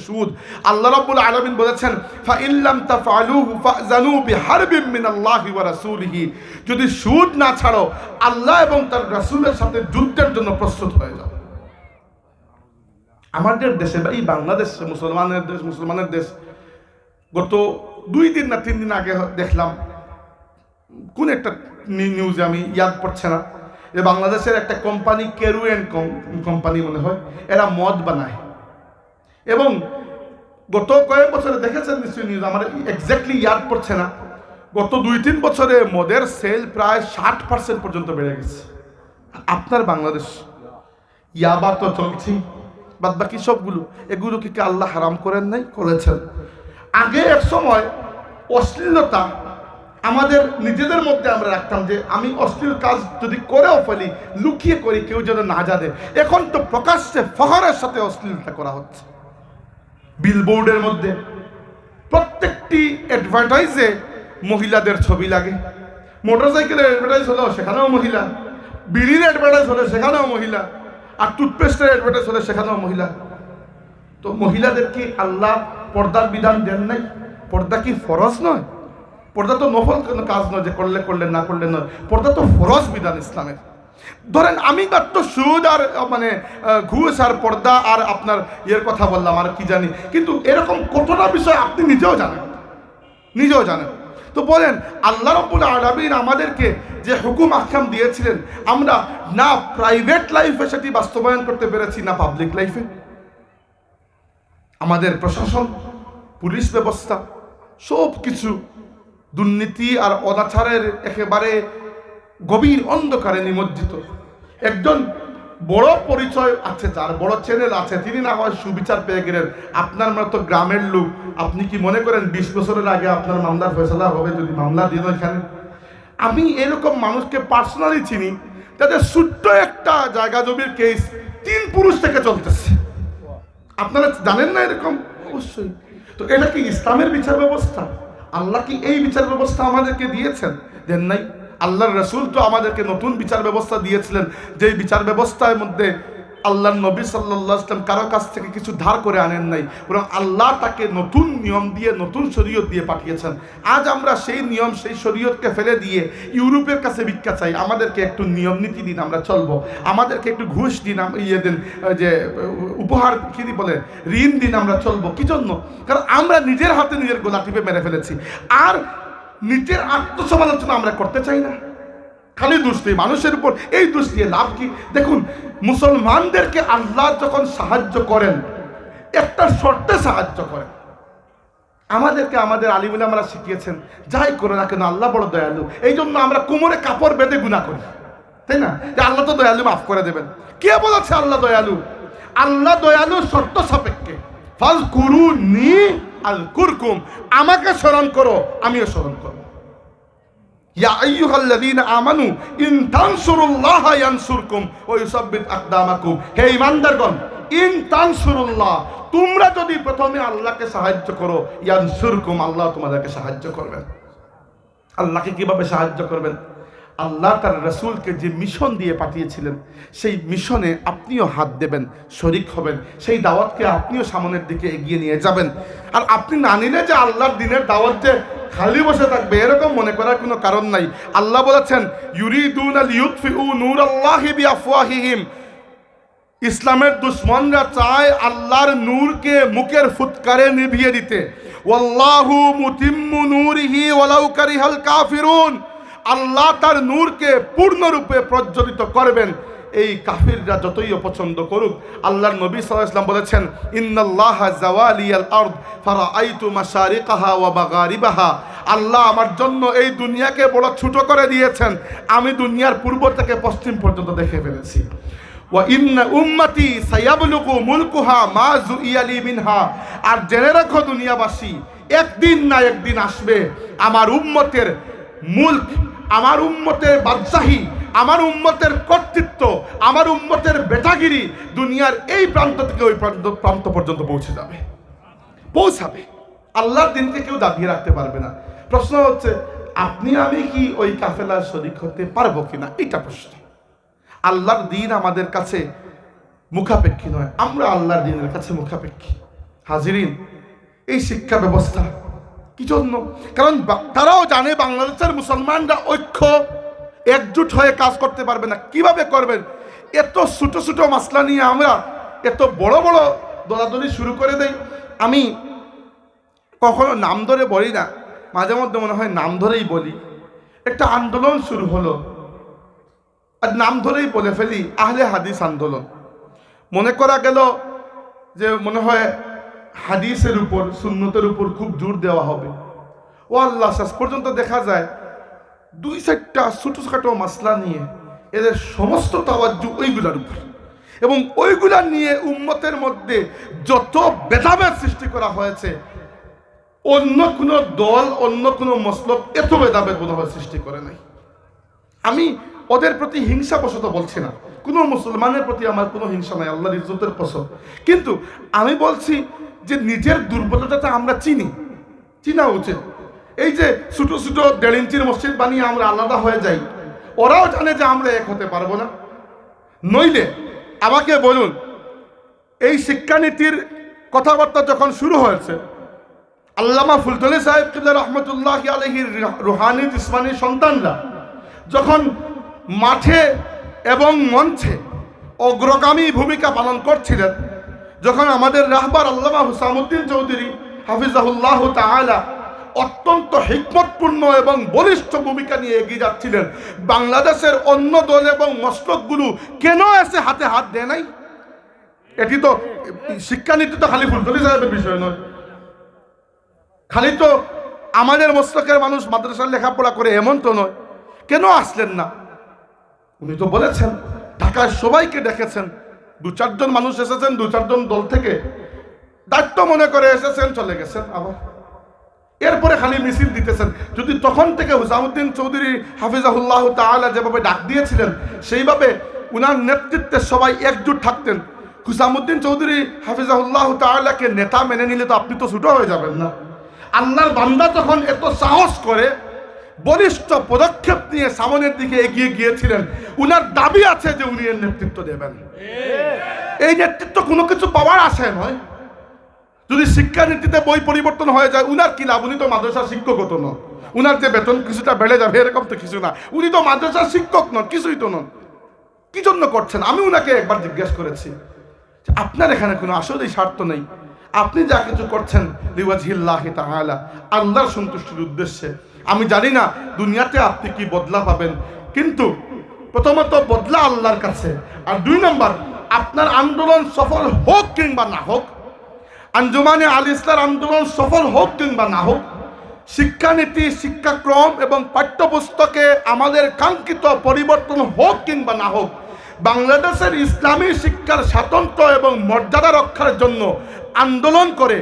সুদ। আল্লাহ রাব্বুল আলামিন বলেছেন, ফা ইল্লাম তাফআলুহু ফাযানু বিহারবিন মিনাল্লাহি ওয়া রাসূলিহি, যদি সুদ না ছাড়ো আল্লাহ এবং তার রাসূলের সাথে যুদ্ধের জন্য প্রস্তুত হয়ে যাও। আমাদের দেশে, এই বাংলাদেশ মুসলমানের দেশ, গত 2 দিন না 3 দিন আগে দেখলাম কোন একটা নিউজে, আমি ইয়াদ পড়ছে না, যে বাংলাদেশের একটা কোম্পানি, কেরুয়েন কোম্পানি মনে হয়, এরা মদ বানায়। এবং গত কয়েক বছরে দেখেছেন নিশ্চয়ই নিউজ, আমার এক্স্যাক্টলি ইয়াদ পড়ছে না, গত 2-3 বছরে মদের সেল প্রায় 60% পর্যন্ত বেড়ে গেছে। আপনার বাংলাদেশ ইয়াবা তো চলছে, বাদ বাকি সবগুলো, এগুলো কি আল্লাহ হারাম করেন নাই? করেছেন। আগে এক সময় অশ্লীলতা আমাদের নিজেদের মধ্যে আমরা রাখতাম, যে আমি অশ্লীল কাজ যদি করেও ফেলি, লুকিয়ে করি, কেউ যেন না জানে। এখন তো প্রকাশ্যে ফখরের সাথে অশ্লীলতা করা হচ্ছে। বিলবোর্ডের মধ্যে প্রত্যেকটি অ্যাডভার্টাইজে মহিলাদের ছবি লাগে। মোটরসাইকেলের অ্যাডভার্টাইজ হলেও সেখানেও মহিলা, বিড়ির অ্যাডভার্টাইজ হলে সেখানেও মহিলা, আর টুথপেস্টের অ্যাডভার্টাইজ হলে সেখানেও মহিলা। তো মহিলাদের কি আল্লাহ পর্দার বিধান দেন নাই? পর্দা কি ফরজ নয়? পর্দা তো নফল কোনো কাজ নয় যে করলে করলে, না করলে নয়। পর্দা তো ফরজ বিধান ইসলামের। ধরেন আমি মাত্র সুদ আর মানে ঘুষ আর পর্দা আর আপনার ইয়ের কথা বললাম, আর কি জানি, কিন্তু এরকম কতটা বিষয় আপনি নিজেও জানেন। তো বলেন, আল্লাহ রাব্বুল আলামিন আমাদেরকে যে হুকুম আহকাম দিয়েছিলেন, আমরা না প্রাইভেট লাইফে সেটি বাস্তবায়ন করতে পেরেছি, না পাবলিক লাইফে। আমাদের প্রশাসন, পুলিশ ব্যবস্থা, সব কিছু দুর্নীতি আর অনাচারের একেবারে গভীর অন্ধকারে নিমজ্জিত। একজন বড় পরিচয় আছে, যার বড় চ্যানেল আছে, তিনি না হয় সুবিচার পেয়ে গেলেন। আপনার মতো গ্রামের লোক, আপনি কি মনে করেন 20 বছরের আগে আপনার মামলার ফয়সালা হবে যদি মামলা দিন এখানে? আমি এরকম মানুষকে পার্সোনালি চিনি, তাদের ছোট্ট একটা জায়গা জমির কেস 3 পুরুষ থেকে চলতেছে। আপনারা জানেন না এরকম? অবশ্যই। তো এটা কি ইসলামের বিচার ব্যবস্থা? আল্লাহ কি এই বিচার ব্যবস্থা আমাদেরকে দিয়েছেন? দেন নাই। আল্লাহর রাসূল তো আমাদেরকে নতুন বিচার ব্যবস্থা দিয়েছিলেন, যেই বিচার ব্যবস্থার মধ্যে আল্লাহর নবী সাল্লাল্লাহু আলাইহি ওয়াসাল্লাম কারো কাছ থেকে কিছু ধার করে আনেন নাই, বরং আল্লাহ তাকে নতুন নিয়ম দিয়ে, নতুন শরীয়ত দিয়ে পাঠিয়েছেন। আজ আমরা সেই নিয়ম, সেই শরীয়তকে ফেলে দিয়ে ইউরোপের কাছে ভিক্ষা চাই। আমাদেরকে একটু নিয়ম নীতি দিন, আমরা চলবো। আমাদেরকে একটু ঘুষ দিন, দিন, যে উপহার কি বলে, ঋণ দিন, আমরা চলবো। কি জন্য? কারণ আমরা নিজের হাতে নিজের গোলা টিপে মেরে ফেলেছি। আর নিজের আত্মসমালোচনা আমরা করতে চাই না, খালি দোষ দিই মানুষের উপর। এই দোষ দিয়ে লাভ কি? দেখুন, মুসলমানদেরকে আল্লাহ যখন সাহায্য করেন, একটা শর্তে সাহায্য করেন। আমাদেরকে আমাদের আলিম উলামারা শিখিয়েছেন, যাই করে না কেন আল্লাহ বড় দয়ালু। এই জন্য আমরা কোমরে কাপড় বেঁধে গুনাহ করি, তাই না? যে আল্লাহ তো দয়ালু, মাফ করে দেবেন। কে বলেছে আল্লাহ দয়ালু? আল্লাহ দয়ালু শর্ত সাপেক্ষে। ফাযকুরুনি আযকুরকুম, আমাকে স্মরণ করো, আমিও স্মরণ করব। ইয়া আইয়ুহাল্লাযীনা আমানু ইন তানসুরুল্লাহা ইয়ানসুরকুম ওয়া ইউসাব্বিত আকদামাকুম। হে ঈমানদারগণ, ইন তানসুরুল্লাহ, তোমরা যদি প্রথমে আল্লাহকে সাহায্য করো, ইয়ানসুরকুম, আল্লাহ তোমাদেরকে সাহায্য করবেন। আল্লাহকে কিভাবে সাহায্য করবেন? আল্লাহ তার রাসূলকে যে মিশন দিয়ে পাঠিয়েছিলেন, সেই মিশনে আপনিও হাত দেবেন, শরীক হবেন, সেই দাওয়াতকে আপনিও সামনের দিকে এগিয়ে নিয়ে যাবেন। আর আপনি না নিলে যে আল্লাহর দ্বীনের দাওয়াত যে খালি বসে থাকবে, এরকম মনে করার কোনো কারণ নাই। আল্লাহ বলেছেন, ইউরিদুনা লিইউতফিউ নূরাল্লাহি বিআফওয়াহিহিম, ইসলামের দুশমনরা চায় আল্লাহর নূরকে মুখের ফুৎকারে নিভিয়ে দিতে। ওয়াল্লাহু মুতিম্মু নূরিহি ওয়ালাউ কারিহাল কাফিরুন, আল্লাহ তার নূরকে পূর্ণরূপে প্রজ্বলিত করবেন, এই কাফিররা যতই অপছন্দ করুক। আল্লাহর নবী সাল্লাল্লাহু আলাইহি ওয়াসাল্লাম বলেছেন, ইন্নাল্লাহা যাওয়ালিয়াল আরদ ফারাআইতু মাশারিকাহা ওয়া মাগারিবাহা, আল্লাহ আমার জন্য এই দুনিয়াকে বড় ছোট করে দিয়েছেন, আমি দুনিয়ার পূর্ব থেকে পশ্চিম পর্যন্ত দেখে ফেলেছি। ওয়া ইন্না উম্মতি সায়াবলুগু মুলকুহা মা যুইয়ালি মিনহা, আর জেনে রাখো দুনিয়াবাসী, একদিন না একদিন আসবে আমার উম্মতের মুলক, আমার উম্মতের বাদশাহী, আমার উম্মতের কর্তৃত্ব, আমার উম্মতের বেটাগিরি দুনিয়ার এই প্রান্ত থেকে ওই প্রান্ত পর্যন্ত পৌঁছাবে। আল্লাহর দিনকে কেউ দাবিয়ে রাখতে পারবে না। প্রশ্ন হচ্ছে, আপনি আমি কি ওই কাফেলার শরীক হতে পারবো কিনা, এটা প্রশ্ন। আল্লাহর দিন আমাদের কাছে মুখাপেক্ষী নয়, আমরা আল্লাহর দিনের কাছে মুখাপেক্ষী। হাজিরিন, এই শিক্ষা ব্যবস্থা কি জন্য? কারণ তারাও জানে বাংলাদেশের মুসলমানরা ঐক্য একজুট হয়ে কাজ করতে পারবে না। কিভাবে করবেন? এত ছোট ছোট মাসলা নিয়ে আমরা এত বড় বড় দলাদলি শুরু করে দেই। আমি কখনো নাম ধরে বলি না, মাঝে মধ্যে মনে হয় নাম ধরেই বলি। একটা আন্দোলন শুরু হলো, আর নাম ধরেই বলে ফেলি, আহলে হাদিস আন্দোলন। মনে করা গেল যে মনে হয় হাদিসের উপর, সুন্নতের উপর খুব জোর দেওয়া হবে। ও আল্লাহ, শেষ পর্যন্ত দেখা যায় 2-4টা ছোটখাটো মাসলা নিয়ে এদের সমস্ত তাওয়াজ্জু ওইগুলার উপর, এবং ওইগুলা নিয়ে উম্মতের মধ্যে যত ভেদাভেদ সৃষ্টি করা হয়েছে, অন্য কোনো দল, অন্য কোনো মসলক এত ভেদাভেদ বোধ হয় সৃষ্টি করে নাই। আমি ওদের প্রতি হিংসাবশত বলছি না, কোনো মুসলমানের প্রতি আমার কোনো হিংসা নাই, আল্লাহর ইজ্জতের কসম। কিন্তু আমি বলছি যে নিজের দুর্বলতাটা আমরা চিনা উচিত। এই যে ছোট ছোট 1.5 ইঞ্চির মসজিদ বানিয়ে আমরা আলাদা হয়ে যাই, ওরাও জানে যে আমরা এক হতে পারবো না। নইলে আমাকে বলুন, এই শিক্ষানীতির কথাবার্তা যখন শুরু হয়েছে, আল্লামা ফুলতলি সাহেব কিবলা রহমতুল্লাহি আলাইহির রুহানি জিসমানি সন্তানরা যখন মাঠে এবং মঞ্চে অগ্রগামী ভূমিকা পালন করছিলেন, যখন আমাদের রাহবার আল্লামা হুসামউদ্দিন চৌধুরী হাফিজাহুল্লাহ তাআলা অত্যন্ত হিকমতপূর্ণ এবং বলিষ্ঠ ভূমিকা নিয়ে এগিয়ে যাচ্ছিলেন, বাংলাদেশের অন্য দল এবং মসলকগুলো কেন এসে হাতে হাত দেয় নাই? এটি তো শিক্ষানীতি তো খালি ফুলতলি সাহেবের বিষয় নয়, খালি তো আমাদের মসলকের মানুষ মাদ্রাসার লেখাপড়া করে এমন তো নয়। কেন আসলেন না? উনি তো বলেছেন, ঢাকায় সবাইকে ডেকেছেন, 2-4 জন মানুষ এসেছেন, 2-4 জন দল থেকে দায়িত্ব মনে করে এসেছেন, চলে গেছেন আবার। এরপরে খালি মিছিল দিতেছেন। যদি তখন থেকে হুসামউদ্দিন চৌধুরী হাফিজাহুল্লাহ তাআলা যেভাবে ডাক দিয়েছিলেন, সেইভাবে উনার নেতৃত্বে সবাই একজুট থাকতেন, হুসামউদ্দিন চৌধুরী হাফিজাহুল্লাহ তাআলাকে নেতা মেনে নিলে তো আপনি তো ছোট হয়ে যাবেন না। আল্লাহর বান্দা যখন এত সাহস করে বলিষ্ঠ পদক্ষেপ নিয়ে সামনের দিকে এগিয়ে গিয়েছিলেন, উনার দাবি আছে যে উনি এর নেতৃত্ব দেবেন। এই নেতৃত্ব কোনো কিছু পাওয়ার আশায় নয়। যদি শিক্ষানীতিতে বই পরিবর্তন হয়ে যায়, উনার কি লাভ? উনি তো মাদ্রাসার শিক্ষক হতো নন, উনার যে বেতন কিছুটা বেড়ে যাবে এরকম তো কিছু না। উনি তো মাদ্রাসার শিক্ষক নন, কিছুই তো নন। কি জন্য করছেন? আমি উনাকে একবার জিজ্ঞেস করেছি, আপনার এখানে কোনো আসলেই স্বার্থ নেই, আপনি যা কিছু করছেন লিওয়াজহিল্লাহি তাআলা, আল্লাহর সন্তুষ্টির উদ্দেশ্যে। আমি জানি না দুনিয়াতে আপনি কি বদলা পাবেন, কিন্তু প্রথমত বদলা আল্লাহর কাছে, আর 2 নম্বর আপনার আন্দোলন সফল হোক কিংবা না হোক, আঞ্জুমানে আল ইসলার আন্দোলন সফল হোক কিংবা না হোক, শিক্ষানীতি, শিক্ষাক্রম এবং পাঠ্যপুস্তকে আমাদের কাঙ্ক্ষিত পরিবর্তন হোক কিংবা না হোক, বাংলাদেশের ইসলামী শিক্ষার স্বাতন্ত্র্য এবং মর্যাদা রক্ষার জন্য আন্দোলন করে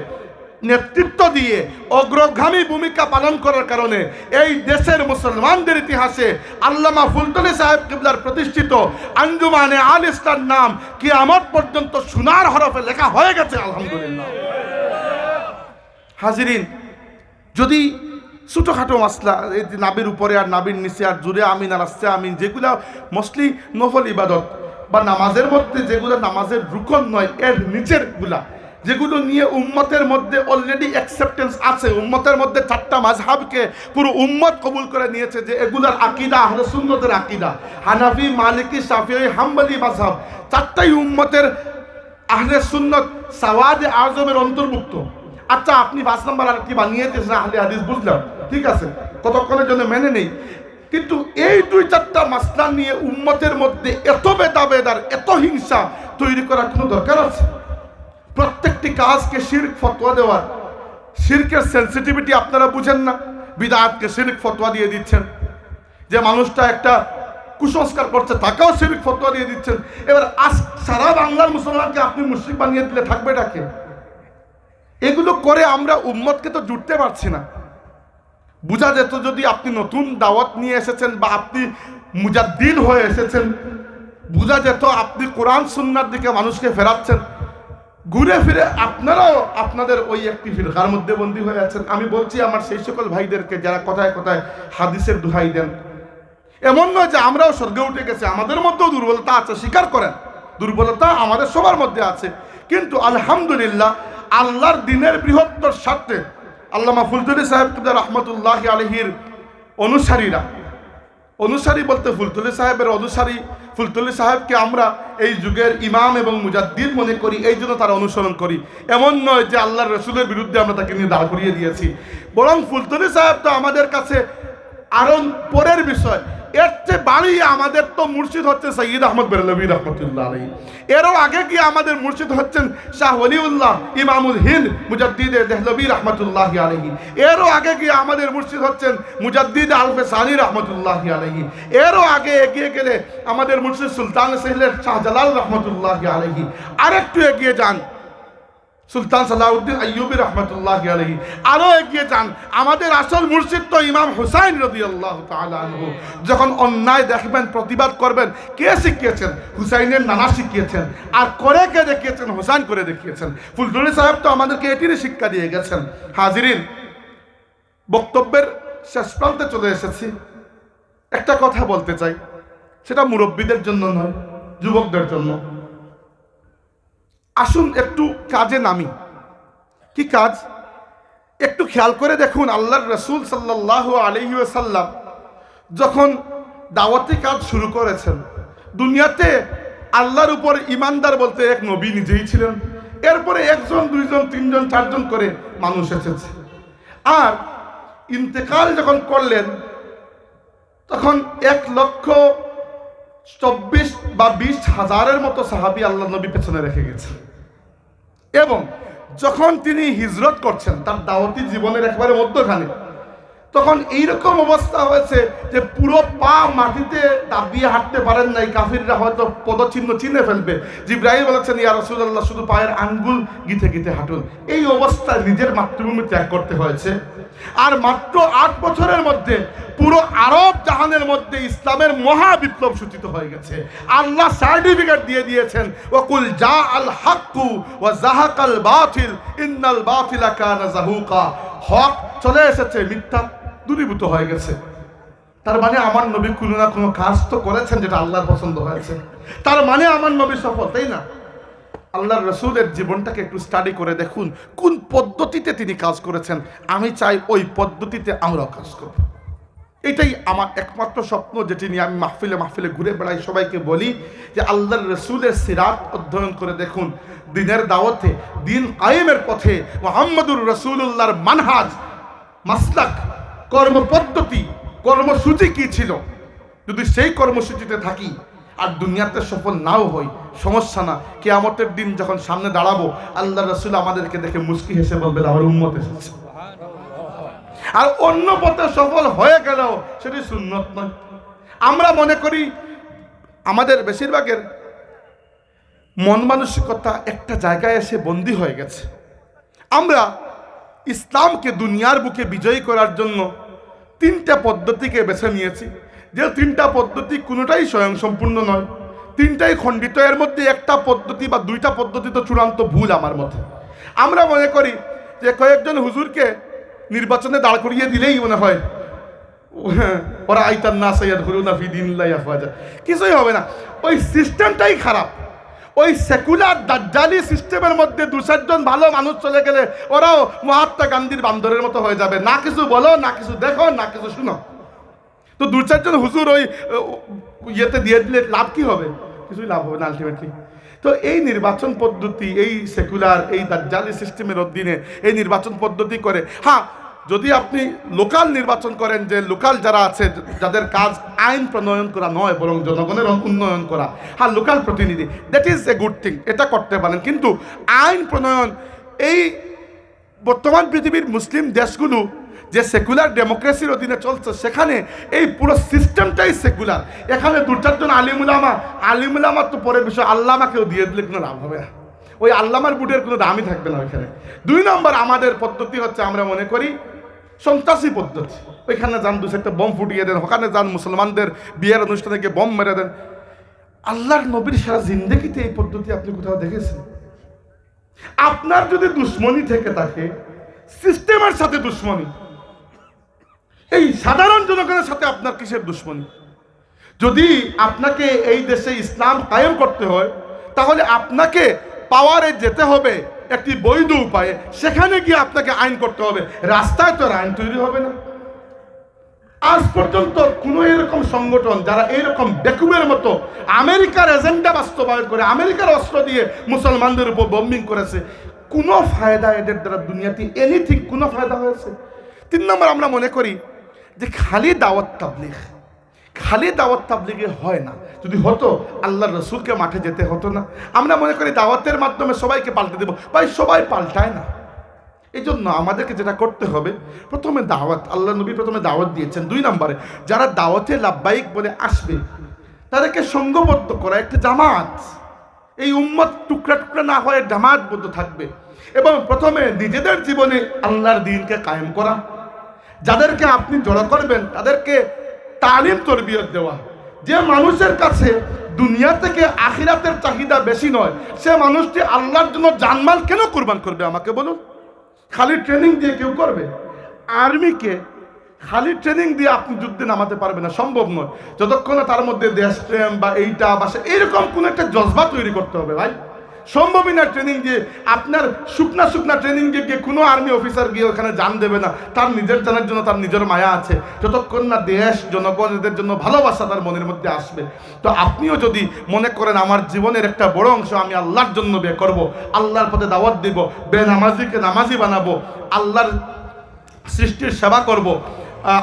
নেতৃত্ব দিয়ে অগ্রগামী ভূমিকা পালন করার কারণে এই দেশের মুসলমানদের ইতিহাসে আল্লামা ফুলতলী সাহেব কিবলার প্রতিষ্ঠিত আঞ্জুমানে আল ইসলাম নাম কিয়ামত পর্যন্ত সোনার হরফে লেখা হয়ে গেছে আলহামদুলিল্লাহ। হাজিরিন, যদি ছোটোখাটো মাসলা এই নাবির উপরে আর নাবির নিচে আর জুড়ে আমিন আর আসছে আমিন, যেগুলো মোস্টলি নফল ইবাদত বা নামাজের মধ্যে যেগুলো নামাজের রুকন নয়, এর নিচের গুলা যেগুলো নিয়ে উম্মতের মধ্যে অলরেডি অ্যাকসেপ্টেন্স আছে, উম্মতের মধ্যে 4টা মাযহাবকে পুরো উম্মত কবুল করে নিয়েছে যে এগুলার আকীদা আহলে সুন্নতের আকীদা, হানাফি, মালিকি, শাফিঈ, হাম্বলি মাযহাব 4টাই উম্মতের আহলে সুন্নত সাওয়াদে আযমের অন্তর্ভুক্ত। আচ্ছা, আপনি 5 নম্বর আর কি বানিয়ে দিয়েছেন আহলে হাদিস, বুঝলাম, ঠিক আছে, কতক্ষণের জন্য মেনে নেই, কিন্তু এই 2-4টা মাসলা নিয়ে উম্মতের মধ্যে এত ভেদাভেদ আর এত হিংসা তৈরি করার কোনো দরকার আছে? প্রত্যেকটি কাজকে শিরক ফতোয়া দেওয়ার, শিরকের সেন্সিটিভিটি আপনারা বুঝেন না, বিদআতকে শিরক ফতোয়া দিয়ে দিচ্ছেন। যে মানুষটা একটা কুসংস্কার করছে তাকেও শিরক ফতোয়া দিয়ে দিচ্ছেন। এবার আজ সারা বাংলার মুসলমানকে আপনি মুশরিক বানিয়ে দিলে থাকবে এটাকে? এগুলো করে আমরা উম্মতকে তো জুড়তে পারছি না। বুঝা যেত যদি আপনি নতুন দাওয়াত নিয়ে এসেছেন বা আপনি মুজাদ্দিদ হয়ে এসেছেন, বুঝা যেত আপনি কোরআন সুন্নাহর দিকে মানুষকে ফেরাচ্ছেন, ঘুরে ফিরে আপনারাও আপনাদের ওই একটি ফিরকার মধ্যে বন্দী হয়ে আছেন। আমি বলছি আমার সেই সকল ভাইদেরকে যারা কথায় কথায় হাদিসের দোহাই দেন, এমন নয় যে আমরাও স্বর্গে উঠে গেছি, আমাদের মধ্যেও দুর্বলতা আছে, স্বীকার করেন, দুর্বলতা আমাদের সবার মধ্যে আছে, কিন্তু আলহামদুলিল্লাহ আল্লাহর দিনের বৃহত্তর স্বার্থে আল্লামা ফুলতলী সাহেব কিবলা রাহমাতুল্লাহি আলাইহির অনুসারী বলতে ফুলতলী সাহেবের অনুসারী, ফুলতলী সাহেবকে আমরা এই যুগের ইমাম এবং মুজাদ্দিদ মনে করি, এই জন্য তারা অনুসরণ করি। এমন নয় যে আল্লাহর রসুলের বিরুদ্ধে আমরা তাকে নিয়ে দাঁড় করিয়ে দিয়েছি, বরং ফুলতলী সাহেব তো আমাদের কাছে আরো পরের বিষয়। এর চেয়ে বাড়িয়ে আমাদের তো মুর্শিদ হচ্ছে সৈয়দ আহমদ বেরলভী রহমতুল্লাহ আলাইহি, এরও আগে গিয়ে আমাদের মুর্শিদ হচ্ছেন শাহ ওলিউল্লাহ ইমামুল হিন্দ মুজাদ্দিদ দেহলভী রহমতুল্লাহ আলাইহি, এরও আগে গিয়ে আমাদের মুর্শিদ হচ্ছেন মুজাদ্দিদ আলফে সানি রহমতুল্লাহ আলাইহি, এরও আগে এগিয়ে গেলে আমাদের মুর্শিদ সুলতান সিহলের শাহজালাল রহমতুল্লাহ আলাইহি, আরেকটু এগিয়ে যান সুলতান সালাউদ্দিন আইয়ুবী রহমতুল্লাহ আলাইহি, আরো এগিয়ে যান আমাদের আসল মুর্শিদ তো ইমাম হুসাইন রাদিয়াল্লাহু তাআলা আনহু। যখন অন্যায় দেখবেন প্রতিবাদ করবেন, কে শিখিয়েছেন? হুসাইনের নানা শিখিয়েছেন, আর করে কে দেখিয়েছেন? হুসাইন করে দেখিয়েছেন। ফুলতলী সাহেব তো আমাদেরকে এটিরই শিক্ষা দিয়ে গেছেন। হাজিরিন, বক্তব্যের শেষ প্রান্তে চলে এসেছি। একটা কথা বলতে চাই, সেটা মুরব্বীদের জন্য নয়, যুবকদের জন্য। আসুন একটু কাজে নামি। কি কাজ? একটু খেয়াল করে দেখুন, আল্লাহর রাসূল সাল্লাল্লাহু আলাইহি ওয়াসাল্লাম যখন দাওয়াতি কাজ শুরু করেছেন, দুনিয়াতে আল্লাহর উপর ইমানদার বলতে এক নবী নিজেই ছিলেন, এরপরে 1 জন 2 জন 3 জন 4 জন করে মানুষ এসেছে। আর ইন্তেকাল যখন করলেন তখন 1,24,000 বা 20,000-এর মতো সাহাবী আল্লাহ নবী পেছনে রেখে গেছেন। এবং যখন তিনি হিজরত করছেন তার দাওয়াতি জীবনের একেবারে মধ্যখানে, তখন এইরকম অবস্থা হয়েছে যে পুরো পা মাটিতে দাবিয়ে হাঁটতে পারেন নাই, কাফিররা হয়তো পদচিহ্ন চিনে ফেলবে। জিবরাইল বলেছেন, ইয়া রাসূলুল্লাহ, শুধু পায়ের আঙ্গুল গিতে গিতে হাঁটুন। এই অবস্থায় নিজের মাতৃভূমি ত্যাগ করতে হয়েছে। আর মাত্র 8 বছরের মধ্যে পুরো আরব জাহানের মধ্যে ইসলামের মহা বিপ্লব সূচিত হয়ে গেছে। আল্লাহ সার্টিফিকেট দিয়ে দিয়েছেন, ওয়াকুল জা আল হাক্কু ওয়া জাহাকাল বাতিল ইন্নাল বাতিলা কানা যাহুকা। হক চলে এসেছে, মিথ্যা দূরীভূত হয়ে গেছে। তার মানে আমার নবী কোনো না কোনো কাজ তো করেছেন যেটা আল্লাহর পছন্দ হয়েছে, তার মানে আমার নবী সফল, তাই না? আল্লাহর রাসূলের জীবনটাকে একটু স্টাডি করে দেখুন কোন পদ্ধতিতে তিনি কাজ করেছেন। আমি চাই ওই পদ্ধতিতে আমরাও কাজ করব। এটাই আমার একমাত্র স্বপ্ন, যেটি নিয়ে আমি মাহফিলে ঘুরে বেড়াই, সবাইকে বলি যে আল্লাহর রাসূলের সিরাত অধ্যয়ন করে দেখুন। দিনের দাওয়াতে, দিন কায়েমের পথে মুহাম্মদুর রাসূলুল্লাহর মানহাজ, মাসলাক, কর্মপদ্ধতি, কর্মসূচি কি ছিল, যদি সেই কর্মসূচিতে থাকি আর দুনিয়াতে সফল নাও হই, সমস্যা না। কিয়ামতের দিন যখন সামনে দাঁড়াবো, আল্লাহর রাসূল আমাদেরকে দেখে মুস্কি হেসে বলবেন, আমার উম্মত এসেছে। আর অন্য পথে সফল হয়ে গেলেও সেটি সুন্নত নয়। আমরা মনে করি আমাদের বেশিরভাগের মন মানসিকতা একটা জায়গায় এসে বন্দী হয়ে গেছে। আমরা ইসলামকে দুনিয়ার বুকে বিজয়ী করার জন্য 3টা পদ্ধতিকে বেছে নিয়েছি। যে 3টা পদ্ধতি কোনোটাই স্বয়ংসম্পূর্ণ নয়, 3টাই খণ্ডিত। এর মধ্যে একটা পদ্ধতি বা 2টা পদ্ধতি তো চূড়ান্ত ভুল আমার মতে। আমরা মনে করি যে কয়েকজন হুজুরকে নির্বাচনে দাঁড় করিয়ে দিলেই মনে হয় ওরা আইতান না সৈয়দ হুরুনা ফি দিনিল্লাহি আফওয়াজা, কিছুই হবে না। ওই সিস্টেমটাই খারাপ। ওই সেকুলার দাজ্জালি সিস্টেমের মধ্যে 2-4 জন ভালো মানুষ চলে গেলে ওরাও মহাত্মা গান্ধীর বান্দরের মতো হয়ে যাবে, না কিছু বলো, না কিছু দেখো, না কিছু শুনো। তো 2-4 জন হুজুর ওই ইয়েতে দিয়ে দিলে লাভ কি হবে? কিছুই লাভ হবে না আলটিমেটলি। তো এই নির্বাচন পদ্ধতি, এই সেকুলার, এই দাজ্জালি সিস্টেমের অধীনে এই নির্বাচন পদ্ধতি করে, হ্যাঁ যদি আপনি লোকাল নির্বাচন করেন, যে লোকাল যারা আছে যাদের কাজ আইন প্রণয়ন করা নয় বরং জনগণের উন্নয়ন করা, হ্যাঁ লোকাল প্রতিনিধি, that is a good thing, এটা করতে পারেন। কিন্তু আইন প্রণয়ন, এই বর্তমান পৃথিবীর মুসলিম দেশগুলো যে সেকুলার ডেমোক্রেসির অধীনে চলছে, সেখানে এই পুরো সিস্টেমটাই সেকুলার। এখানে 2-4 জন আলিমুলামা তো পরের বিষয়, আল্লামাকেও দিয়ে দিলে কোনো লাভ হবে না। ওই আল্লামার বুটের কোনো দামই থাকবে না ওইখানে। 2 নম্বর আমাদের পদ্ধতি হচ্ছে, আমরা মনে করি সন্ত্রাসী পদ্ধতি। ওইখানে যান 2-4টা বোম ফুটিয়ে দেন, ওখানে যান মুসলমানদের বিয়ের অনুষ্ঠানে গিয়ে বোম মেরে দেন। আল্লাহর নবীর সারা জিন্দেগিতে এই পদ্ধতি আপনি কোথাও দেখেছেন? আপনার যদি দুশ্মনী থেকে থাকে, সিস্টেমের সাথে দুশ্মনী, এই সাধারণ জনগণের সাথে আপনার কিসের দুশ্মনী? যদি আপনাকে এই দেশে ইসলাম কায়েম করতে হয়, তাহলে আপনাকে পাওয়ারে যেতে হবে একটি বৈধ উপায়ে, সেখানে গিয়ে আপনাকে আইন করতে হবে। রাস্তায় তো আইন তৈরি হবে না। আজ পর্যন্ত কোনো এরকম সংগঠন যারা এইরকম বেকুবের মতো আমেরিকার এজেন্ডা বাস্তবায়ন করে, আমেরিকার অস্ত্র দিয়ে মুসলমানদের উপর বম্বিং করেছে, কোনো ফায়দা এদের দ্বারা দুনিয়াতে এনিথিং কোনো ফায়দা হয়েছে? 3 নম্বর, আমরা মনে করি যে খালি দাওয়াত তাবলীগে হয় না। যদি হতো আল্লাহর রসুলকে মাঠে যেতে হতো না? আমরা মনে করি দাওয়াতের মাধ্যমে সবাইকে পাল্টে দেবো। ভাই, সবাই পাল্টায় না। এই জন্য আমাদেরকে যেটা করতে হবে, প্রথমে দাওয়াত, আল্লাহ নবী প্রথমে দাওয়াত দিয়েছেন। 2 নম্বরে, যারা দাওয়াতে লাব্বাইক বলে আসবে তাদেরকে সঙ্গবদ্ধ করা, একটা জামাত। এই উম্মত টুকরা টুকরা না হয়ে জামাতবদ্ধ থাকবে, এবং প্রথমে নিজেদের জীবনে আল্লাহর দ্বীনকে কায়েম করা। যাদেরকে আপনি জড়ো করবেন তাদেরকে তালিম তরবিয়ত দেওয়া। যে মানুষের কাছে দুনিয়া থেকে আখিরাতের চাহিদা বেশি নয়, সে মানুষটি আল্লাহর জন্য জানমাল কেন কুরবান করবে? আমাকে বলুন। খালি ট্রেনিং দিয়ে কেউ করবে? আর্মিকে খালি ট্রেনিং দিয়ে আপনি যুদ্ধে নামাতে পারবেন না, সম্ভব নয়। যতক্ষণ না তার মধ্যে দেশপ্রেম বা এইটা বা এইরকম কোন একটা জজবা তৈরি করতে হবে। ভাই, সম্ভবই না ট্রেনিং দিয়ে। আপনার শুকনা ট্রেনিং দিয়ে কোনো আর্মি অফিসার গিয়ে ওখানে জান দেবে না। তার নিজের জানার জন্য তার নিজের মায়া আছে। যতক্ষণ না দেশ, জনগণ, এদের জন্য ভালোবাসা তার মনের মধ্যে আসবে। তো আপনিও যদি মনে করেন আমার জীবনের একটা বড় অংশ আমি আল্লাহর জন্য ব্যয় করব, আল্লাহর পথে দাওয়াত দিব, বেনামাজিকে নামাজি বানাবো, আল্লাহর সৃষ্টির সেবা করব,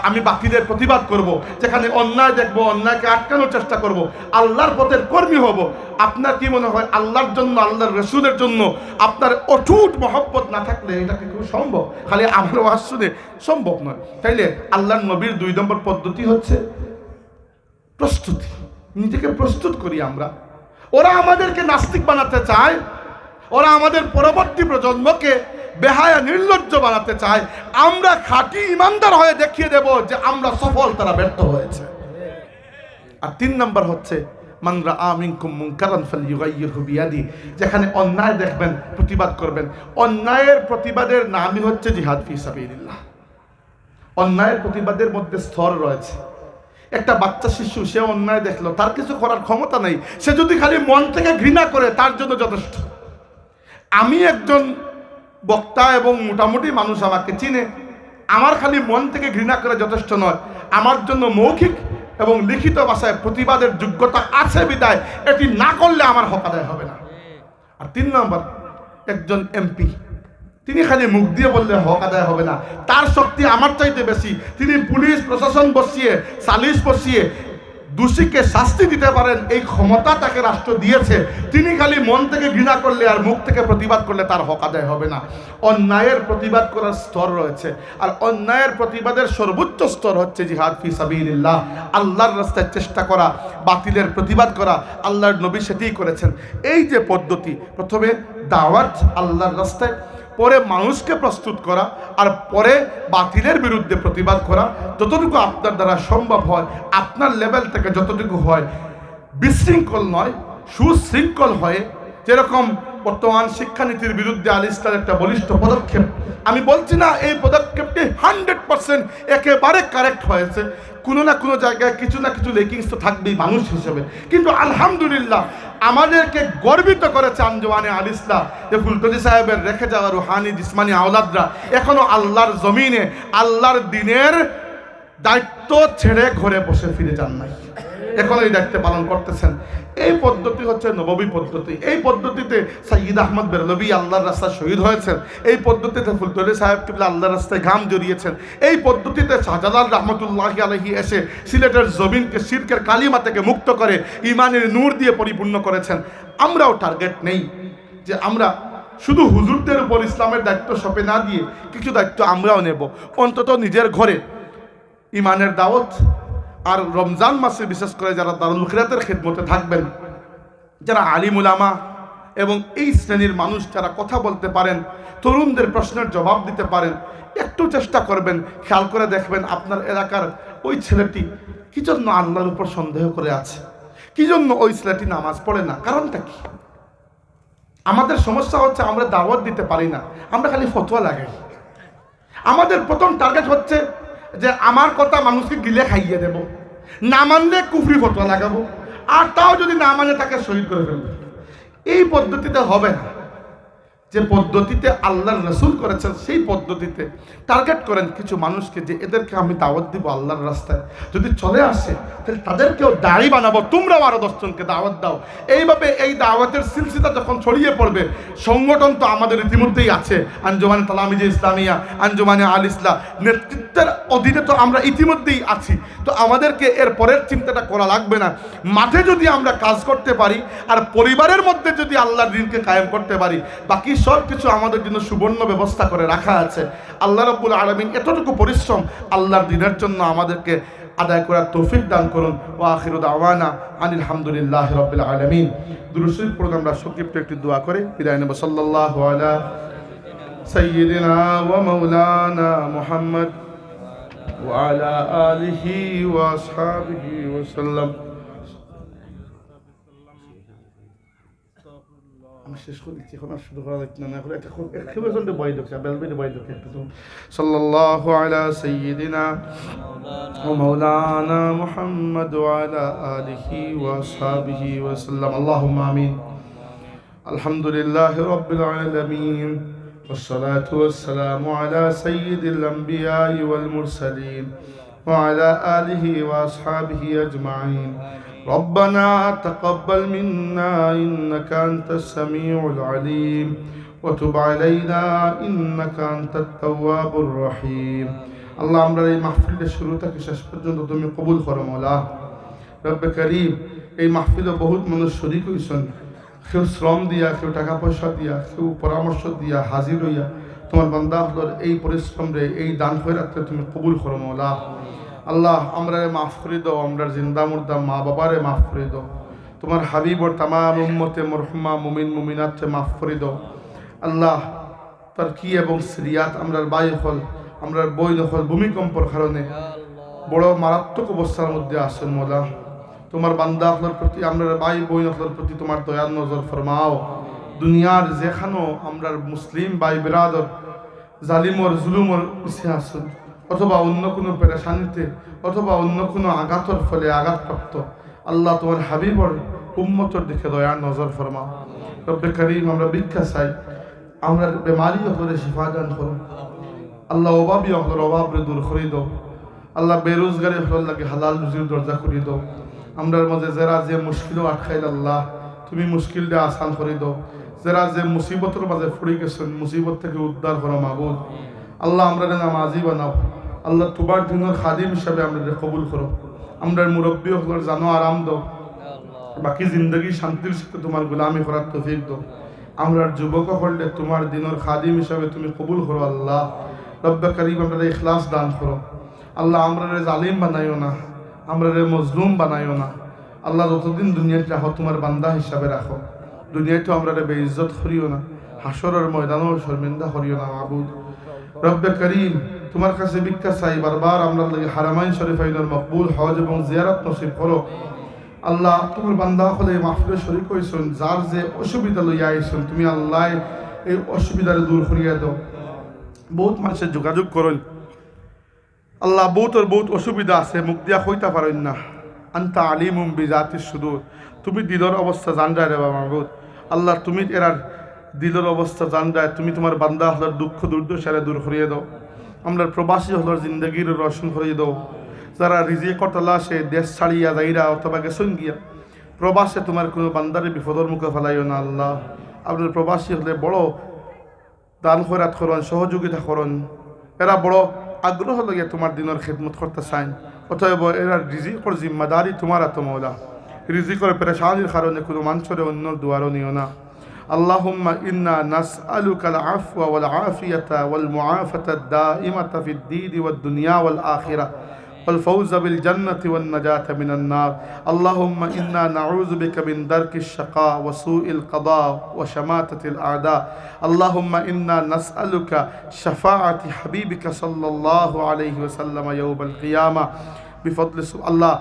আমি বাকিদের প্রতিবাদ করব, যেখানে অন্যায় দেখবো অন্যায়কে আটকানোর চেষ্টা করব, আল্লাহর পথের কর্মী হব, আপনার কি মনে হয় আল্লাহর জন্য, আল্লাহর রসুলের জন্য আপনার অটুট মহব্বত না থাকলে এটা কি খুব সম্ভব? খালি আমার ওয়াজ শুনে সম্ভব নয়। তাইলে আল্লাহর নবীর 2 নম্বর পদ্ধতি হচ্ছে প্রস্তুতি। নিজেকে প্রস্তুত করি আমরা। ওরা আমাদেরকে নাস্তিক বানাতে চায়, ওরা আমাদের পরবর্তী প্রজন্মকে বেহায়া নির্লজ্জ বানাতে চায়। আমরা খাঁটি ইমানদার হয়ে দেখিয়ে দেব যে আমরা সফল, তারা ব্যর্থ হয়েছে। আর 3 নম্বর হচ্ছে মান রাআ মিনকুম মুনকারান ফালইউগাইয়িরহু বিয়াদি। যেখানে অন্যায় দেখবেন প্রতিবাদ করবেন। অন্যায়ের প্রতিবাদের নামই হচ্ছে জিহাদ ফি সাবিলিল্লাহ। অন্যায়ের প্রতিবাদের মধ্যে স্তর রয়েছে। একটা বাচ্চা শিশু, সে অন্যায় দেখলো, তার কিছু করার ক্ষমতা নেই। সে যদি খালি মন থেকে ঘৃণা করে তার জন্য যথেষ্ট। আমি একজন বক্তা এবং মোটামুটি মানুষ আমাকে চিনে, আমার খালি মন থেকে ঘৃণা করে যথেষ্ট নয়। আমার জন্য মৌখিক এবং লিখিত ভাষায় প্রতিবাদের যোগ্যতা আছে বিদায় এটি না করলে আমার হক আদায় হবে না। আর 3 নম্বর, একজন এমপি, তিনি খালি মুখ দিয়ে বললে হক আদায় হবে না। তার শক্তি আমার চাইতে বেশি। তিনি পুলিশ প্রশাসন বসিয়ে, সালিশ বসিয়ে দোষীকে শাস্তি দিতে পারেন, এই ক্ষমতা তাকে রাষ্ট্র দিয়েছে। তিনি খালি মন থেকে ঘৃণা করলে আর মুখ থেকে প্রতিবাদ করলে তার হক আদায় হবে না। অন্যায়ের প্রতিবাদ করার স্তর রয়েছে, আর অন্যায়ের প্রতিবাদের সর্বোচ্চ স্তর হচ্ছে জিহাদ ফি সাবিলিল্লাহ। আল্লাহর রাস্তায় চেষ্টা করা, বাতিলের প্রতিবাদ করা। আল্লাহর নবী সেটিই করেছেন। এই যে পদ্ধতি, প্রথমে দাওয়াত আল্লাহর রাস্তায়, পরে মানুষকে প্রস্তুত করা, আর পরে বাতিলের বিরুদ্ধে প্রতিবাদ করা। যতটুকু আপনার দ্বারা সম্ভব হয়, আপনার লেভেল থেকে যতটুকু হয়, বিশৃঙ্খল নয়, সুশৃঙ্খল হয়ে, যেরকম বর্তমান শিক্ষানীতির বিরুদ্ধে আল ইসলামের একটা বলিষ্ঠ পদক্ষেপ। আমি বলছি না এই পদক্ষেপটি 100% একেবারে কারেক্ট হয়েছে, কোনো না কোনো জায়গায় কিছু না কিছু লেকিংস তো থাকবেই মানুষ হিসেবে, কিন্তু আলহামদুলিল্লাহ আমাদেরকে গর্বিত করেছে আঞ্জুমানে আল ইসলাম যে ফুলতলি সাহেবের রেখে যাওয়া রুহানি জিসমানি আওলাদরা এখনো আল্লাহর জমিনে আল্লাহর দিনের দায়িত্ব ছেড়ে ঘরে বসে ফিরে যান নাই, এখন এই দায়িত্ব পালন করতেছেন। এই পদ্ধতি হচ্ছে নববী পদ্ধতি। এই পদ্ধতিতে সাইয়্যিদ আহমদ বেরলভী আল্লাহর রাস্তায় শহীদ হয়েছেন। এই পদ্ধতিতে ফুলতলি সাহেব কিবলা আল্লাহর রাস্তায় ঘাম জড়িয়েছেন। এই পদ্ধতিতে শাহজালাল রহমতুল্লাহি আলাইহি এসে সিলেটের জমিনকে শিরকের কালিমা থেকে মুক্ত করে ইমানের নূর দিয়ে পরিপূর্ণ করেছেন। আমরাও টার্গেট নেই যে আমরা শুধু হুজুরদের উপর ইসলামের দায়িত্ব সঁপে না দিয়ে কিছু দায়িত্ব আমরাও নেব, অন্তত নিজের ঘরে ইমানের দাওয়াত। আর রমজান মাসে বিশেষ করে যারা দারুল খিরাতের খিদমতে থাকবেন, যারা আলিম উলামা এবং এই শ্রেণীর মানুষ যারা কথা বলতে পারেন, তরুণদের প্রশ্নের জবাব দিতে পারেন, একটু চেষ্টা করবেন, খেয়াল করে দেখবেন আপনার এলাকার ওই ছেলেটি কি জন্য আল্লাহর উপর সন্দেহ করে আছে, কি জন্য ওই ছেলেটি নামাজ পড়ে না, কারণটা কি? আমাদের সমস্যা হচ্ছে আমরা দাওয়াত দিতে পারি না, আমরা খালি ফতোয়া লাগাই। আমাদের প্রথম টার্গেট হচ্ছে যে আমার কথা মানুষকে গিলে খাইয়ে দেব, না মানলে কুফরি ফতোয়া লাগাবো, আর তাও যদি না মানে তাকে শহীদ করে ফেলবো। এই পদ্ধতিতে হবে না। যে পদ্ধতিতে আল্লাহর রাসূল করেছেন সেই পদ্ধতিতে টার্গেট করেন কিছু মানুষকে, যে এদেরকে আমি দাওয়াত দিব আল্লাহর রাস্তায়, যদি চলে আসে তাহলে তাদেরকেও দাঁড়ি বানাবো, তোমরাও আরো 10 জনকে দাওয়াত দাও। এইভাবে এই দাওয়াতের সিলসিলা যখন ছড়িয়ে পড়বে, সংগঠন তো আমাদের ইতিমধ্যেই আছে, আঞ্জুমানে তালামিজে ইসলামিয়া, আঞ্জুমানে আল ইসলাম, নেতৃত্বের অধীনে তো আমরা ইতিমধ্যেই আছি। তো আমাদেরকে এর পরের চিন্তাটা করা লাগবে না। মাঠে যদি আমরা কাজ করতে পারি আর পরিবারের মধ্যে যদি আল্লাহর দ্বীনকে কায়েম করতে পারি, বাকি সব কিছু আমাদের জন্য সুবর্ণ ব্যবস্থা করে রাখা আছে। আল্লাহ রাব্বুল আলামিন এতটুকু পরিশ্রম আল্লাহর দ্বীনের জন্য আমাদেরকে আদায় করার তৌফিক দান করুন। ওয়া আখিরু দাওয়ানা আনিল হামদুলিল্লাহি রাব্বিল আলামিন। দুরূদ শরীফ পড়ে আমরা সংক্ষিপ্ত একটি দোয়া করে বিদায় নেব। সাল্লাল্লাহু আলা সাইয়্যিদিনা ওয়া মাওলানা মুহাম্মদ ওয়া আলা আলিহি ওয়া আসহাবিহি ওয়া সাল্লাম। আমি শেষ করে দিচ্ছি, এখন আর শুরু করা যাচ্ছে না, এখন একটা একেবারে জন্য বই দেখছে বেলবেরি বই দেখে একটু। সাল্লাল্লাহু আলা সাইয়্যিদিনা ওয়া মাওলানা মুহাম্মদ ওয়া আলা আলিহি ওয়া আসহাবিহি ওয়া সাল্লাম। আল্লাহুম্মা আমিন। আলহামদুলিল্লাহি রাব্বিল আলামিন والصلاة والسلام على سيد الأنبياء والمرسلين وعلى آله وأصحابه أجمعين. ربنا تقبل منا إنك أنت السميع العليم وتب علينا إنك أنت التواب الرحيم. الله আমরা এই মাহফিলের শুরু থেকে শেষ পর্যন্ত তুমি কবুল করো মওলা রব্বে করিম। এই মাহফিলে বহুত মানুষ শরীক হইছেন, কেউ শ্রম দিয়া, কেউ টাকা পয়সা দিয়া, কেউ পরামর্শ দিয়া হাজির হইয়া তোমার বান্দা হলোর এই পরিশ্রম রে, এই দান খয়রাতকে তুমি কবুল করো মওলা। আল্লাহ আমরা মাফ করে দাও, আমরা জিন্দা মুর্দা মা বাবারে মাফ করে দাও, তোমার হাবিবর তামাম উম্মতে মরহুমা মুমিন মুমিনাতকে মাফ করে দাও। আল্লাহ তুর্কি এবং সিরিয়াত আমরার বায়ু হল, আমরার বই হল ভূমিকম্পর কারণে বড় মারাত্মক অবস্থার মধ্যে আসেন মওলা। তোমার বান্দা হলোর প্রতি, আমরার ভাই বই হলোর প্রতি তোমার দয়ার নজর ফরমাও। দুনিয়ার যেখানো আমরার মুসলিম ভাই বিরাদর জালিমর জুলুমর পিছিয়ে আসুন, অথবা অন্য কোনো পেরেশানিতে, অথবা অন্য কোনো আঘাতর ফলে আঘাতপ্রাপ্ত, আল্লাহ তোমার হাবিবর উম্মতর দিকে দয়ার নজর ফরমাও। রব্বে করিম আমরা ভিক্ষা চাই, আমরা বেমারি হলে শিফা দান করো আল্লাহ, অভাবী হলোর অভাবরে দূর করে দাও আল্লাহ, বেরোজগারি হল লাগে হালাল রুজির দরজা করে দাও। আমরার মাঝে যারা যে মুশকিলও আটকাইল আল্লাহ তুমি মুশকিলটা আসান করে দাও, যারা যে মুসিবতের মাঝে পড়ে গেছেন মুসিবত থেকে উদ্ধার করো মাবুদ। আল্লাহ আমরা নামাজি বানাও আল্লাহ, তোমার দিনের খাদিম হিসাবে আমরা কবুল করো। আমরা মুরব্বী হলোর জানো আরাম দাও, বাকি জিন্দগি শান্তির সাথে তোমার গোলামি করার তৌফিক দাও। আমরা যুবক হলে তোমার দিনের খাদিম হিসাবে তুমি কবুল করো আল্লাহ। রব্বে করিম আমরা ইখলাস দান করো আল্লাহ, আমরা জালিম বানাইও না, আমরা মজলুম বানাইও না আল্লাহ। যতদিন দুনিয়াতে রাখো তোমার বান্দা হিসাবে রাখো, দুনিয়াতেও আমরা বেইজ্জত করিও না হাসরের ময়দানও শর্মিন্দা করিও না মাবুদ। রব্বে করিম, তোমার কাছে ভিক্ষা চাই বারবার আমরা লাগি হারামাইন শরীফাইনের মকবুল হজ এবং জিয়ারত নসিব করো। আল্লাহ, তোমার বান্দা হলে মাহফিলে শরীক হইছেন, যার যে অসুবিধা লইয়া আইছেন তুমি আল্লাহ এই অসুবিধারে দূর করিয়া দাও। বহুত মানুষের যোগাযোগ করেন আল্লাহ, বহুত অসুবিধা আছে, মুখ দিয়া হইতে পারেন না। আন্তা আলিমুম বিজাতিস সুদূর, তুমি দিলের অবস্থা জানরায় রে বাবা মাহবুদ। আল্লাহ, তুমি এরার দিলের অবস্থা জানরায়, তুমি তোমার বান্দা হলার দুঃখ দুর্দশারে দূর করিয়ে দাও। আমরা প্রবাসী হলার জিন্দগির রোশন করিয়ে দাও। যারা রিজিক করতলা সে দেশ ছাড়িয়া যাইরা অথবা গেছেন গিয়া প্রবাসে, তোমার কোনো বান্দারে বিপদর মুখে ফেলাইও না আল্লাহ। আপনার প্রবাসী হলে বড় দান খয়রাত করুন, সহযোগিতা করুন। এরা বড় আগ্রহ লাগে তোমার দিনের খেদমত করতে চান। অতএব এরা রিজিকর জিম্মাদারি তোমার এত মৌলা। রিজিকর পেরেশানির কারণে কোনো মানুষের অন্য দুয়ারও নিও না। আল্লাহুম্মা ইন্না নাসআলুকাল আফওয়া ওয়াল আফিয়াতা ওয়াল মুআফাতাদ দাইমাতা ফিদ দীনি ওয়াদ দুনিয়া ওয়াল আখিরাহ والفوز بالجنة والنجاة من النار. اللهم إنا نعوذ بك من درك الشقاء وسوء القضاء وشماتة الأعداء. اللهم إنا نسألك شفاعة حبيبك صلى الله عليه وسلم يوم القيامة بفضل الله.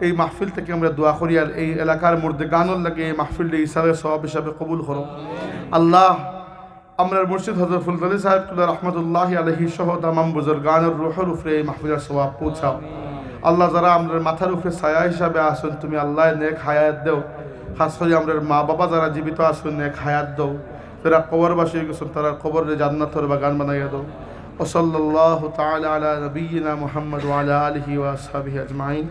এই মাহফিল থেকে আমরা দোয়া করি আর এই এলাকার মুর্দেগানর লাগে এই মাহফিলটি হিসাবে সওয়াব হিসাবে কবুল করো আল্লাহ। আমরা মুর্শিদ হযরত ফুলতলি সাহেব রহমতুল্লাহ আলাইহি সহ তামাম বুজুর্গানের রূহের উপরে এই মাহফিলের সওয়াব পৌঁছাও আল্লাহ। যারা আমাদের মাথার উপরে ছায়া হিসাবে আসুন তুমি আল্লাহ নেক হায়াত দেও। খাস করে আমাদের মা বাবা যারা জীবিত আসুন নেক হায়াত দাও। যারা কবরবাসী গেছেন তারা কবরের জান্নাতের বাগান বানাইয়া দাও। ওয়াসাল্লাল্লাহু তাআলা আলা নবিয়িনা মুহাম্মদ ওয়া আলা আলিহি ওয়া আসহাবিহি আজমাইন।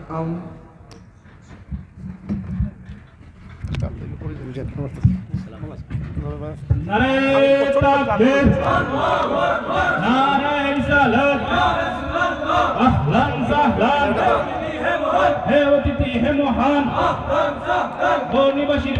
নারে তাকবীর, নারে রিসালাত, আহলান সাহলান, হে অতিথি হে মহান, ও নিবাসীর